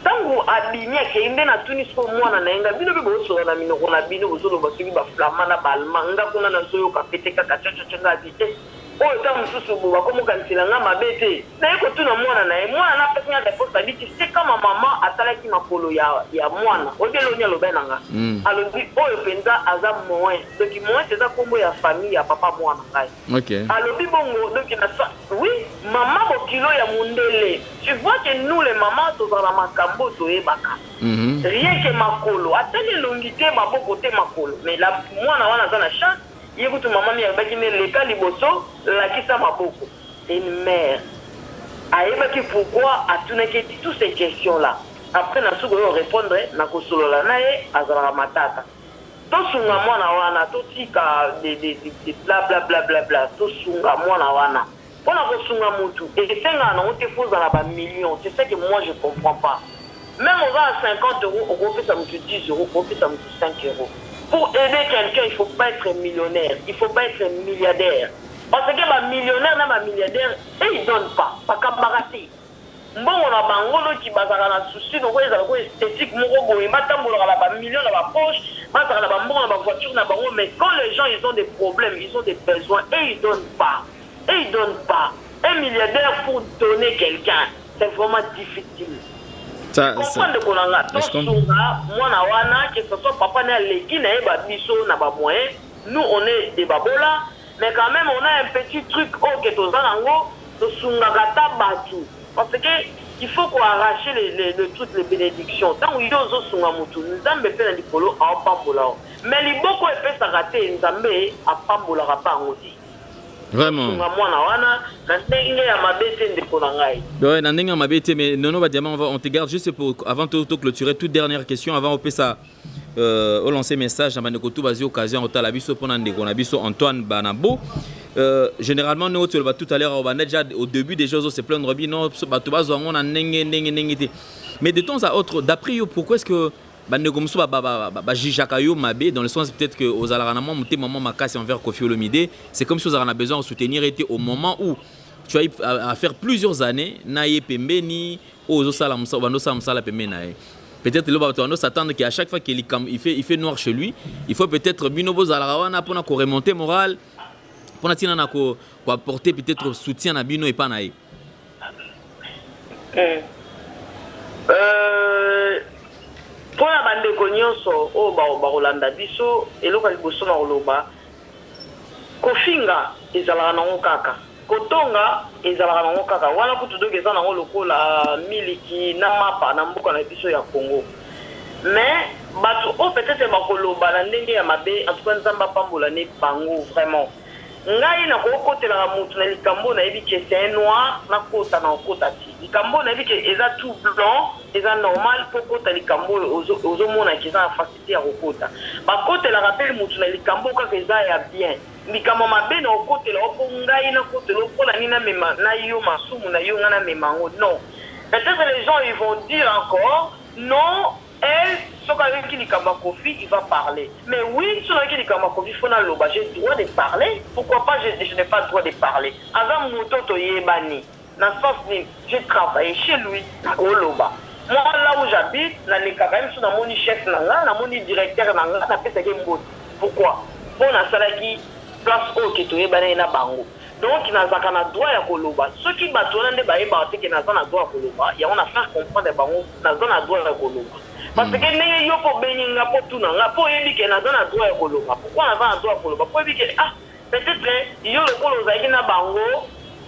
Tangu abinya ke inde na tunisko mwana na enga bino bibo so na minoko na bino bozolo basuki ba flamana balma nga kuna na soyo ka peteka ka chacha ngati oyo ta mususu bo bakomokanisela nga mabe te naye kotuna mwana na ye mwana na pesi nga reposa biti se kama mama atalaki makolo ya mwana odeloni alobai na nga alobi oyo mpenza aza moin donc moin eza kombo ya famille ya papa mwana ngai alobi bongo donc oui mama bokilo ya mundele tu vois que nous les mamans tozala makambo toyebaka rien que makolo atali elongi te maboko te makolo mais la mwana wana aza na chance yekutu maman mi yabaki ne leka liboso lakisa maboko une mère ayebaki pourquoi atunaki toutes ces questions là après na suko yo répondre na kosolola na ye azalaka matata tosunga mwana wana totika de bla bla bla bla bla tosunga mwana wana pona kosunga mutu esenga na ote fozala ba millions c'est ça que moi je comprends pas même on va à 50 €, on fait ça mutu 10 €, on fait ça mutu 5 €. Pour aider quelqu'un, il ne faut pas être millionnaire, il ne faut pas être milliardaire. Parce que les millionnaires et les milliardaires, ils ne donnent pas, pas comme baraté. Bon, on a bangolo qui bazara na souci, donc ils ont esthétique, morobo, ils battent un million dans la poche, battent la voiture, mais quand les gens ils ont des problèmes, ils ont des besoins, et ils ne donnent pas. Et ils ne donnent pas. Un milliardaire pour donner quelqu'un, c'est vraiment difficile. Comprendre qu'on a moi na wana que ce soit papa na leki na eba biso na ba moyen nous on est des babola mais quand même on a un petit truc au que tozango to sunga gata batu parce que il faut qu'on arrache les toutes les bénédictions tant où yo zo sunga mutu nzambe pe na likolo a pambola mais liboko e pesa raté nzambe a pambola pa ngoti. Vraiment. Ouais, nandinga mabete mais non bah diamant on te garde juste pour avant de clôturer toute dernière question avant on peut ça au lancer message à Manekotou basi occasion au talabiso pendant ndeko na biso Antoine Banabo généralement nous tu le tout à l'heure au début des choses c'est plein de robin non bato bazo on a nenge mais de temps à autre d'après pourquoi est-ce que bandeko musu ba jijaka yo mabe dans le sens peut-être que aux alarana monté maman makasi envers Koffi Olomide c'est comme si on a besoin de soutenir était au moment où tu as à faire plusieurs années naie pembeni aux sala musa bando sala musala pembeni naie peut-être le bato s'attendre qu'à chaque fois qu'il fait noir chez lui il faut peut-être binobo zalarawana pour na ko remonter moral pour na tina na ko apporter peut-être soutien na bino et pas naie pour la bande nyonso o ba Rolanda biso eloka liboso na oloba kofinga ezalaka nango kaka kotonga ezalaka nango kaka wana kutu doke eza nango lokola miliki na mapa na mboka na biso ya Congo mais bato o peut-être bakoloba na ndenge ya mabe en tout cas nzamba pambola ne bango vraiment ngai na kokotelaka mutu na likambo na yebi ke c'est noir na kota na kota ti likambo na yebi ke eza tout blanc eza normal pour kota likambo ozomona ke eza na facilité ya kokota bakotelaka mpe mutu na likambo kaka eza ya bien likambo mabe na okotela opo ngai na kotela opola nini na mema na yo masumu na yo nga na mema ngo non peut-être les gens ils vont dire encore non elle qui dit Koffi, il va parler. Mais oui, sur qui dit Koffi, il faut j'ai le droit de parler. Pourquoi pas, je n'ai pas le droit de parler. Avant Moutoto Yebani, j'ai travaillé chez lui, au Loba. Moi, là où j'habite, dans les carèmes, je suis chef, je suis directeur, je suis un pourquoi? Pour la salle qui place au qui est na bango. Donc, il y a un droit à Koloba. Ceux qui battent les bails, c'est qu'ils n'ont pas droit à Koloba. Il y a un affaire comprendre des bango, n'a pas droit à Koloba. Parce que les gens pour bénir pour tout non, pour éviter qu'ils n'ont pas droit à Koloba. Pourquoi on n'a pas droit à Koloba? Pour éviter peut-être il y a le Koloba qui n'a bango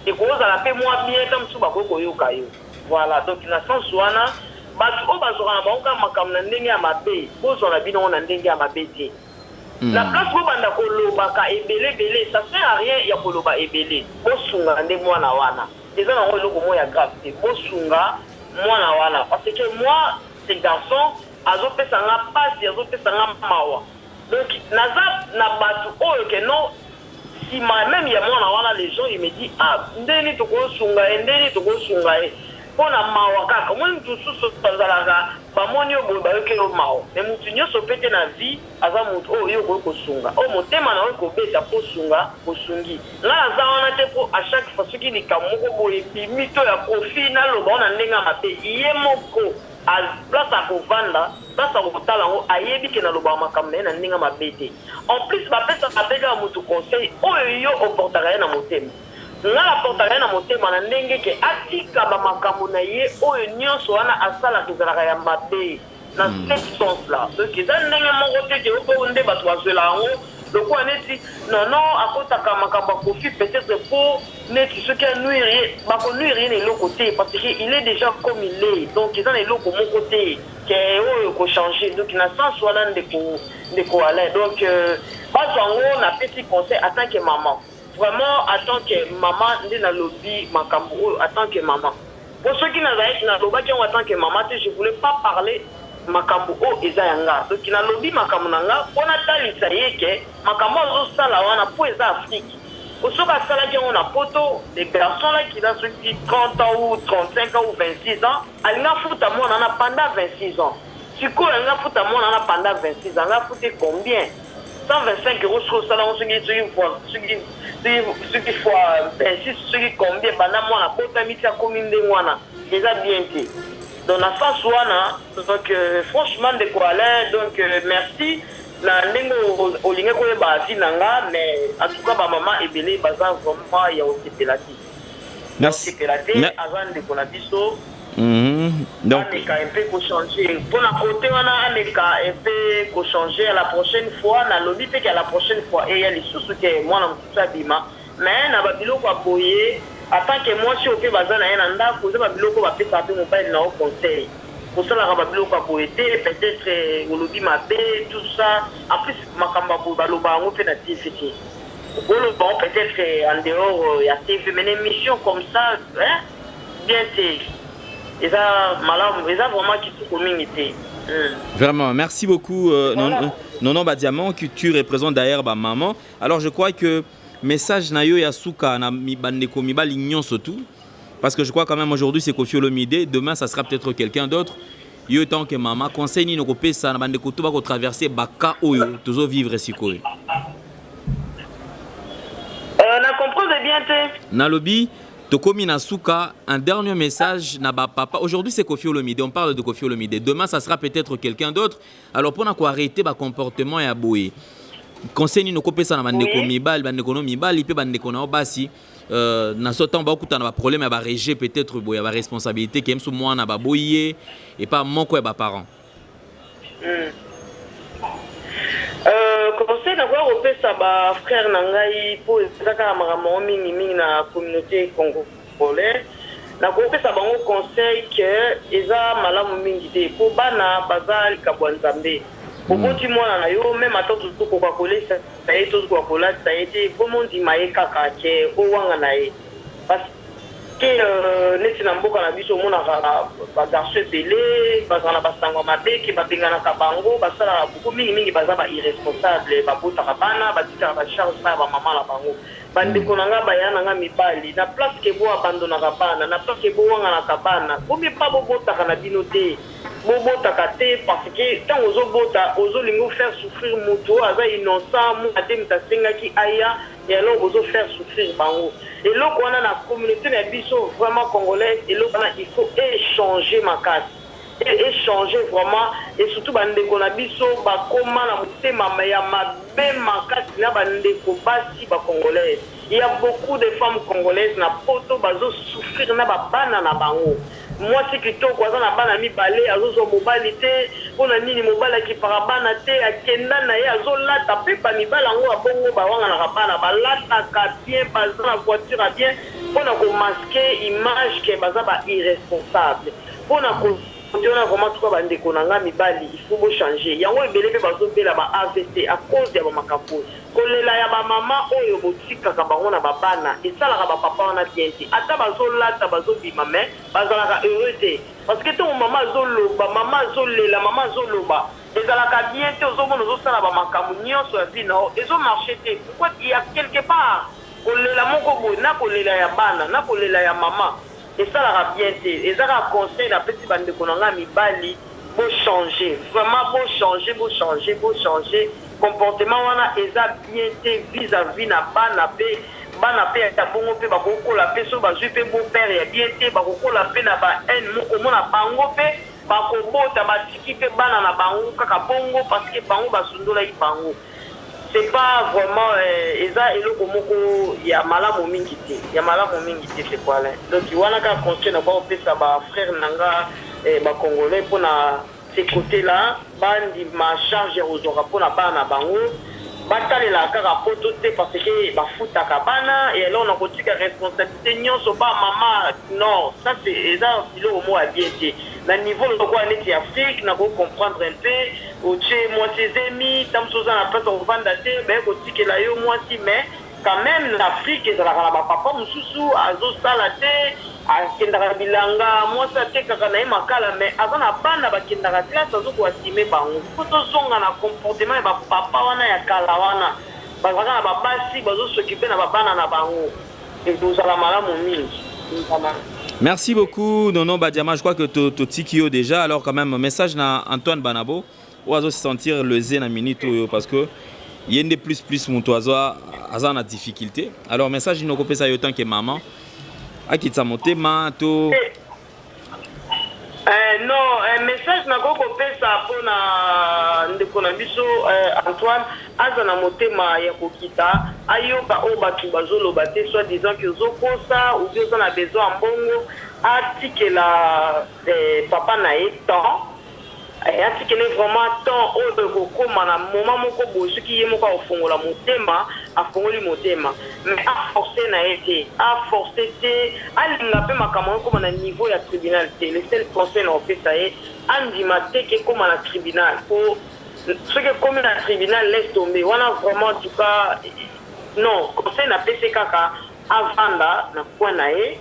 et qu'on a la paix moins bien comme sous bako koyo kayo. Voilà, donc il a sens soana. Bato o bazora bango kama kamna ndenge ya mabe. Bozo na bino na ndenge ya mabe te. La place où banda koloba ka ebele bele, ça sert à rien ya koloba ebele. Bosunga nde mwana wana. Déjà na ngolo ko moya grave te. Bosunga mwana wana parce que moi ces garçons azo pesa nga passe, azo pesa nga mawa. Donc naza na batu oyo ke non si même ya mwana wana les gens ils me disent ndeni to ko sunga ndeni to ko sunga pona mawa kaka moi mtu susu tazalaka bamoni obo bayokelo mawa mais mutu nyonso pete na vie aza mutu oyo ko sunga o motema na ko beta ko sunga ko sungi nga za wana te po à chaque fois soki ni kamoko boye mito ya kofi na loba na ndenga mabe iye moko a place à kovanda place à kotala ngo ayebi ke na loba makambe na ndenga mabe te en plus ba pesa abega mutu conseil oyo yo oportaka na motema nga la portaka na motema na ndenge ke atika ba makambo na ye oyo nyonso wana asala kezalaka ya mabe na cette sens là donc eza ndenge moko te ke oko nde bato bazwela yango lokola neti non akotaka makambo kofi peut-être pour neti soki anuire bakonuire ye na eloko te parce que il est déjà comme il est donc eza na eloko moko te ke oyo kochanger donc na sens wana ndeko ala donc bato yango na petit conseil en tant que maman vraiment en tant que maman ndi na lobby makambo en tant que maman pour ceux qui n'avaient na lobaki en tant que maman je voulais pas parler makambo eza yanga donc na lobby makambo nanga pona talisa yeke makambo zo sala wana po eza Afrique osoka sala ki on a poto des garçons là qui là ceux qui 30 ans ou 35 ans ou 26 ans alinga futa mona na pendant 26 ans siko alinga futa mona na pendant 26 ans nga futé combien 125 euros sur ça là on se dit ce qui fois 26 ce qui combien pendant moi la pota mitia commune de mwana déjà bien été donc la face wana donc franchement de quoi là donc merci na ndenge olinga ko ba vie nanga mais en tout cas ba maman ebele baza vraiment ya okepelati merci avant de kona biso donc on est un peu ko changer pour la côté wana on est un peu ko changer à la prochaine fois na lobby pe à la prochaine fois et il y a les sous que moi na mutsa bima mais na ba biloko aboyer en tant que moi si on peut bazana na nda ko ba biloko ba pesa pe mobile na au conseil pour ça la ba biloko aboyer peut-être au lobby mabe tout ça en plus makamba bo ba loba ngo pe na TFT bon peut-être en dehors il y a TV mais une émission comme ça hein bien c'est ça vraiment qui se communauté. Vraiment, merci beaucoup Nono Badiamant que tu représentes d'ailleurs ba maman. Alors je crois que message na yo ya suka na mibandeko mibali nyon surtout parce que je crois quand même aujourd'hui c'est Koffi Olomide, demain ça sera peut-être quelqu'un d'autre. Yo tant que maman conseil ni no kopesa na bandeko to ba ko traverser baka oyo tozo vivre sikoyo. Na comprendre bien te. Na lobby Tokomi Nasuka, un dernier message na ba papa. Aujourd'hui c'est Koffi Olomide, on parle de Koffi Olomide. Demain ça sera peut-être quelqu'un d'autre. Alors pour arrêter ba comportement ya boye. Conseil ni noko pesa na bandeko mibali, bandeko no mibali pe bandeko na obasi. Na sotan ba okuta na ba problème ya ba rejet peut-être boye ya ba responsabilité qui aime sou moi na ba boye et pas moko ya ba parents. Conseil d'avoir opesa ba frère nangai po ezaka makambo mingi na communauté congolaise na kopesa bango conseil que eza malamu mingi te po bana bazali kabwanzambe oboti mwana na yo même atatu ko kwa kolesa ça est tout kwa kolasa ça a été comment dit maye kaka ke o wanga na ye parce que neti na mboka na biso mona ba garçon belé bazana basangwa mabe ke babengana ka bango basala beaucoup mingi baza ba irresponsable babota bana batika ba charge sa ba mama la bango bandeko nanga bayana nga mibali na place ke bo abandona ka bana na place ke bo wanga na ka bana bomi pa bobota kana binote bobota ka te parce que tant ozo lingo faire souffrir muto aza innocent mu ate mtasenga ki aya et alors ozo faire souffrir bango et là on a la communauté na biso vraiment congolaise et là il faut échanger ma carte échanger vraiment et surtout bandeko na biso bakoma na motema ya mabe makasi na bandeko basi ba congolais. Il y a beaucoup de femmes congolaises na poto bazo souffrir na babana na bango. Moi c'est plutôt quoi na bana mibale azozo mobali te pona nini mobala ki parabana te akenda na ye azolata pe ba mibala ngo abongo bawanga na bana balata ka bien baza na voiture bien pona ko masquer image que baza ba irresponsable pona ko on a vraiment tout bandeko na nga mibali il faut changer yango ebele pe bazobela ba AVC à cause ya ba makapo kolela ya ba mama oyo botika ka bango na babana esala ka ba papa wana tienti ata bazolata bazobima mais bazalaka heureux te parce que ton maman zoloba mama zolela mama zoloba ezalaka bien te ozomona ozosala ba makamu nyonso ya vie na ezo marcher te pourquoi il y a quelque part kolela moko boye na kolela ya bana na kolela ya mama. Et ça la bien été. Et ça a conseillé la petite bande de Konanga Mibali pour changer. Vraiment pour changer, pour changer, pour changer. Comportement wana eza bien été vis-à-vis na banapé. Banapé ya bongo pe bakoko la pe so bazui pe beau père ya bien été bakoko la pe na ba haine moko mona bango pe bakobota batiki pe bana na bango kaka bongo parce que bango basundola yi bango. C'est pas vraiment eza eloko moko ya malamu mingi te ya malamu mingi te c'est quoi là donc wana ka conseil na ba opesa ba frère nanga ba congolais pour na ces côtés là bandi ma charge ozora pour na bana bango batalela kaka poto te parce que ba futaka bana et là on a kotika responsabilité nyonso ba mama non ça c'est eza eloko mo ya bien te na niveau de quoi en Afrique na ko comprendre un peu oche moi ses amis tam soza na place on vanda te ben ko tikela yo moi si mais quand même l'Afrique ezala kana ba papa mususu azo sala te akendaka bilanga moi ça te kaka na makala mais azana bana bakendaka classe azo ko asime bango poto zonga na comportement ya ba papa wana ya kala wana bazaka na babasi bazo s'occuper na babana na bango et nous ala malamu mingi. Merci beaucoup, Nono Badiama. Je crois que tu tikio déjà. Alors, quand même, un message à Antoine Banabo. Ou à se sentir le zen à minute parce que il y a une de plus mon oiseau à la difficulté. Alors, message, il nous coupe ça autant que maman. À qui ça monte, manto. Non, un message n'a pas coupé ça pour na biso Antoine azana motema ya kokita ayoka oba kibazolo bate soit disant que zokosa ou bien on a besoin mbongo atikela papa na temps atikela vraiment temps oyo kokoma na moment moko boye soki ye moko afongola motema afongoli motema mais a forcer na été a forcer te alinga pe makambo ko na niveau ya tribunal te le seul conseil na opesa ye andima te ke koma na tribunal pour ce que comme na tribunal laisse tomber wana vraiment en tout cas non conseil na pese kaka avanda na point na ye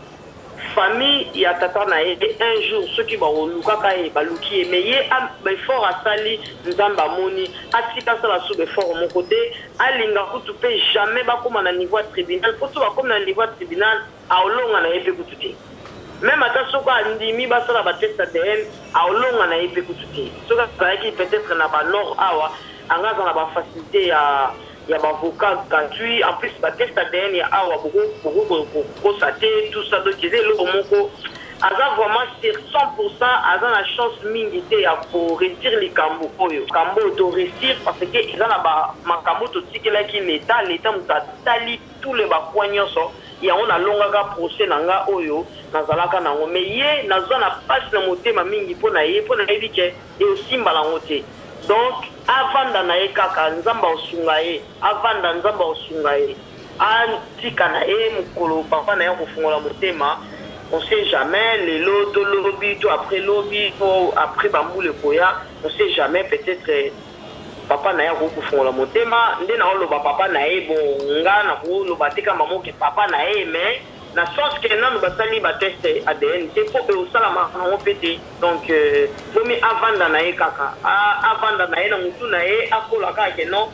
famille ya tata na ye un jour ceux qui ba luka ka e ba luki mais ye ba fort asali nzamba moni atika sala sous de fort mon côté alinga kutu pe jamais ba koma na niveau tribunal pour ba koma na niveau tribunal a olonga na yepe kutu te même ata soko andimi ba sala ba test ADN a olonga na yepe kutu te soko ka ki peut-être na ba nord awa anga na ba facilité ya il y a avocat gratuit en plus ba test ADN ya awa beaucoup constater tout ça donc c'est le moko aza vraiment sur 100% aza la chance mingi te ya pour retirer les kambo oyo kambo to réussir parce que ils a ba makambo to tikela ki l'état mutali tous les ba kwanyonso ya on a longa procès nanga oyo nazalaka nango mais ye nazo na passe na motema mingi pona yebike et aussi mbalangote. Donc avanda na ye kaka nzamba osunga ye avanda nzamba osunga ye antika na ye mukolo papa na ye kofungola motema on sait jamais les lots de lobby tout après lobby après bambule koya on sait jamais peut-être papa na ye kofungola motema nde na oloba papa na ye bon nga na ko loba tika maman ke papa na ye mais na chance que nanu basali ba test ADN te po e osala makango pete donc bomi avanda na ye kaka avanda na ye na mutu na ye akola kaka ke non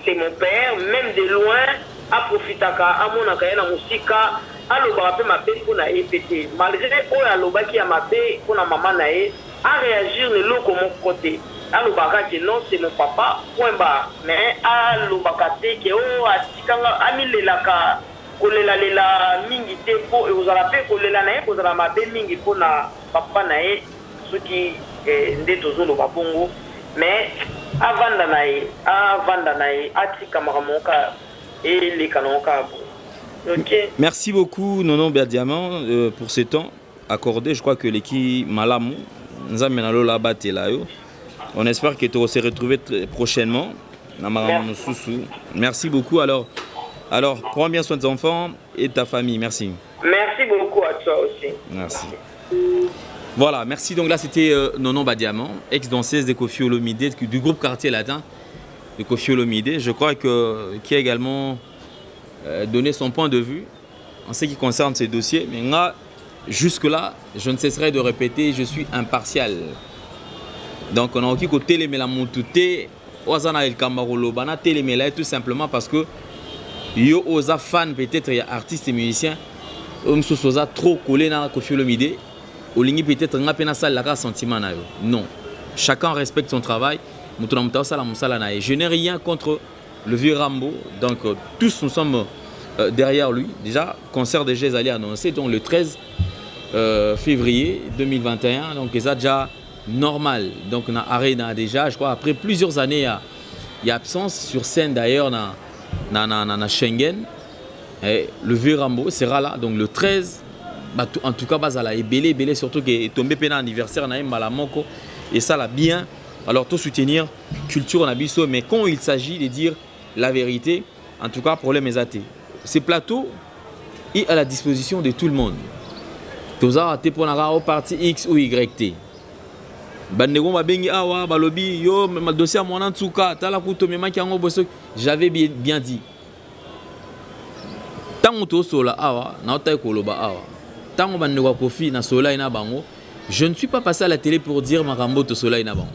c'est mon père même de loin aprofitaka amonaka ye na musika alobaka pe mabe mpona ye pete malgré oyo alobaki ya mabe mpona mama na ye a réagir leloko moko te alobaka ke non c'est mon papa point barre mais alobaka te ke o atikanga amilelaka kolela lela mingi te po ozala pe kolela na ye kozala mabe mingi pona papa na ye soki nde tozoloba bongo mais avanda na ye atika makambo ka eleka na oka bon. Ok. Merci beaucoup Nono Berdiamant pour ce temps accordé. Je crois que l'équipe Malamu nous a mené là bas là. On espère que tu vas se retrouver prochainement. Merci beaucoup. Alors, prends bien soin de tes enfants et de ta famille. Merci. Merci beaucoup à toi aussi. Merci. Voilà, merci. Donc là, c'était Nono Berdiamant, ex-danseuse de Koffi Olomide, du groupe Quartier Latin de Koffi Olomide. Je crois qui a également donné son point de vue en ce qui concerne ces dossiers. Mais là, jusque-là, je ne cesserai de répéter, je suis impartial. Donc, on a aussi côté les mélamoutouté, Ozana El Kamarolo, Bana Télémela, tout simplement parce que yo osa fan peut-être artistes et musiciens, osa trop collé na Koffi Olomide. Olingi peut-être nga pena sala ka sentiment na yo. Non. Chacun respecte son travail. Je n'ai rien contre le vieux Rambo. Donc tous nous sommes derrière lui. Déjà, concert déjà est allé annoncer donc le 13 février 2021. Donc c'est déjà normal. Donc on a arrêté déjà, je crois, après plusieurs années, il y a absence sur scène d'ailleurs dans Schengen. Et le vieux Rambo sera là. Donc le 13. En tout cas, Bazala est belé, surtout qu'il est tombé pendant l'anniversaire, et ça l'a bien. Alors, tout soutenir culture en abisso, mais quand il s'agit de dire la vérité, en tout cas, problème est athée. Ce plateau est à la disposition de tout le monde. Tous les pour au parti X ou Y. J'avais bien dit. Tant que tu as Tango bandeko Koffi na sola ina bango, je ne suis pas passé à la télé pour dire makambo to sola ina bango.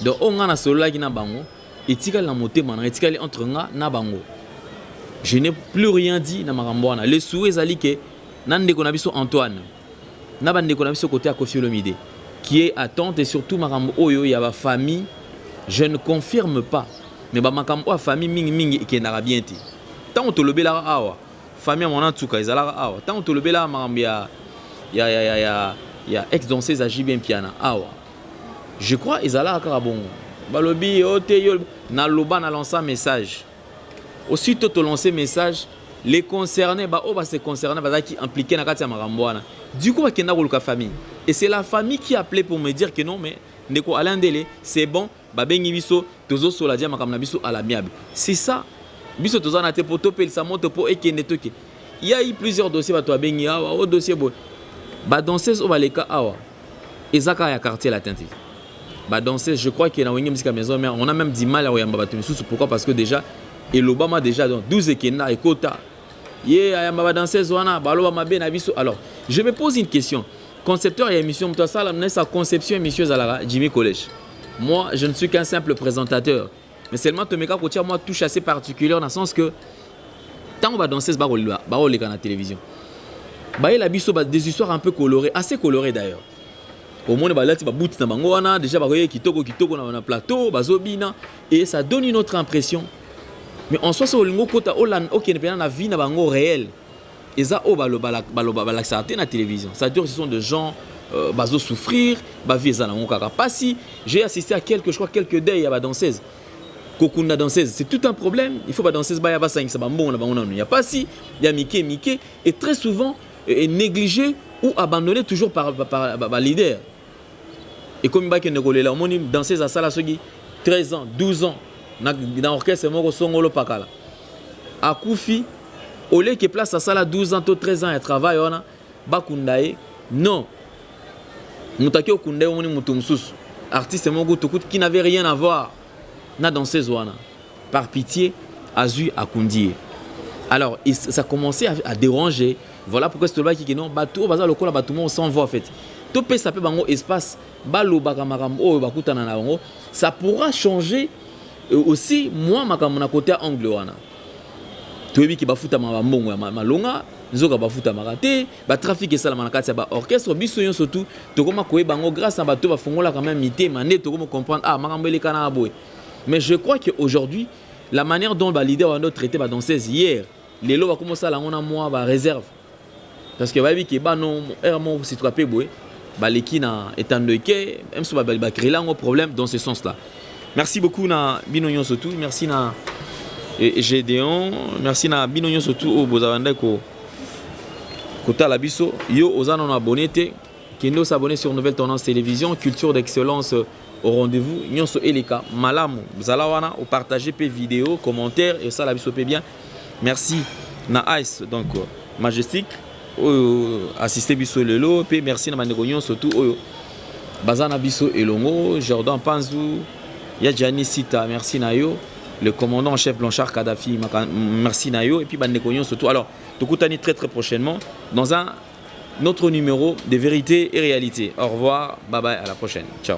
Donc on a na sola ina bango, etika la motema na etika entre nga na bango. Je n'ai plus rien dit na makambo wana. Les souhaits ezali ke nandeko na biso Antoine. Na bandeko na biso côté à Koffi Olomide qui est attente et surtout makambo oyo ya ba famille, je ne confirme pas. Mais ba makambo a famille mingi qui na bien ti. Tant to lobela awa famille mon antuka ezalaka awa tant to lobela makambo ya ex-danseuse à Jibien Piana awa je crois ezalaka ka bongo balobi ote yo na loba na lancer message aussitôt to lancer message les concernés se concernés qui impliqués na kati ya makambo wana du coup bakenda koluka famille et c'est la famille qui appelait pour me dire que non mais ndeko Alain Dele c'est bon babengi biso tozo sola dia makambo na biso à l'amiable c'est ça. Il y a eu plusieurs dossiers dossier danseuse au baleka awa ezaka ya quartier latin danseuse je crois qu'il y a une musique à maison mais on a même du mal à yamba bato misusu pourquoi parce que déjà et l'Obama déjà donc 12 ekena et quota yamba danseuse wana baloba mabe na biso. Alors je me pose une question. Concepteur et émission toi ça sa conception émission à Jimmy College. Moi je ne suis qu'un simple présentateur. Mais seulement Tomeka Kotia moi touche assez particulière dans le sens que tant on va danser ce barreau là à la télévision. Il a des histoires un peu colorées, assez colorées d'ailleurs. Au moins là tu vas bouti na bango wana déjà kitoko na plateau bazobina et ça donne une autre impression. Mais en soi c'est au lingo kota Hollande OK na vie na bango réel. Et ça au baloba la télévision. Ça dire ce sont des gens bazo souffrir, ba vie za na ngokaka pasi. J'ai assisté à quelques deuils à la danseuse. Kokunda danseuse, c'est tout un problème. Il faut pas danseuse ba ya ba 5 ça ba mbongo na bango il y a pas si il y a Mickey et très souvent négligé ou abandonné toujours par leader. Et comme ba ke nekolela moni danseuse à sala soki 13 ans, 12 ans dans orchestre moko songolo pakala. Akufi au lieu que place à sala 12 ans, 13 ans et travail on a ba kundae non. Mutaki okundae moni mutu mususu. Artiste moko qui n'avait rien à voir. Na danseuse wana par pitié azu akundie. Alors ça a commencé à déranger. Voilà pourquoi c'est le qui non bateau baza lokola bateau on s'en va en fait. To pe ça peut bango espace balo bakamaram o bakutana na bango ça pourra changer aussi moi makambo na côté angle wana. Toyebi ki bafuta mabongo ya malonga nzoka bafuta makate ba trafic et salama na kati ya ba orchestre biso yon surtout to koma koyeba bango grâce à bateau ba fongola quand même mité mané to koma comprendre ah makambo le kana boy. Mais je crois qu'aujourd'hui, la manière dont les leaders ont traité la danseuse hier, les lots vont commencer à la moi réserve. Parce que va que non, mon c'est trop baleki na etandoike même so ba créer là un problème dans ce sens là. Merci beaucoup na binonyo surtout, merci na Gédéon, merci na binonyo surtout au bozavanda ko kota la biso yo ozana na abonné te kendo s'abonner sur Nouvelle Tendance Télévision, culture d'excellence au rendez-vous. Nyonso eleka malamu zala wana au partager pe vidéo, commentaire et ça la biso pe bien. Merci na Ice donc Majestic assisté biso lelo pe merci na bandeko nyonso surtout oyo bazana biso elongo Jordan Panzou ya Gianni Sita merci na yo le commandant en chef Blanchard Kadhafi merci na yo et puis bandeko nyonso surtout. Alors tukutani très prochainement dans un autre numéro de Vérité et Réalité. Au revoir, bye bye, à la prochaine, ciao.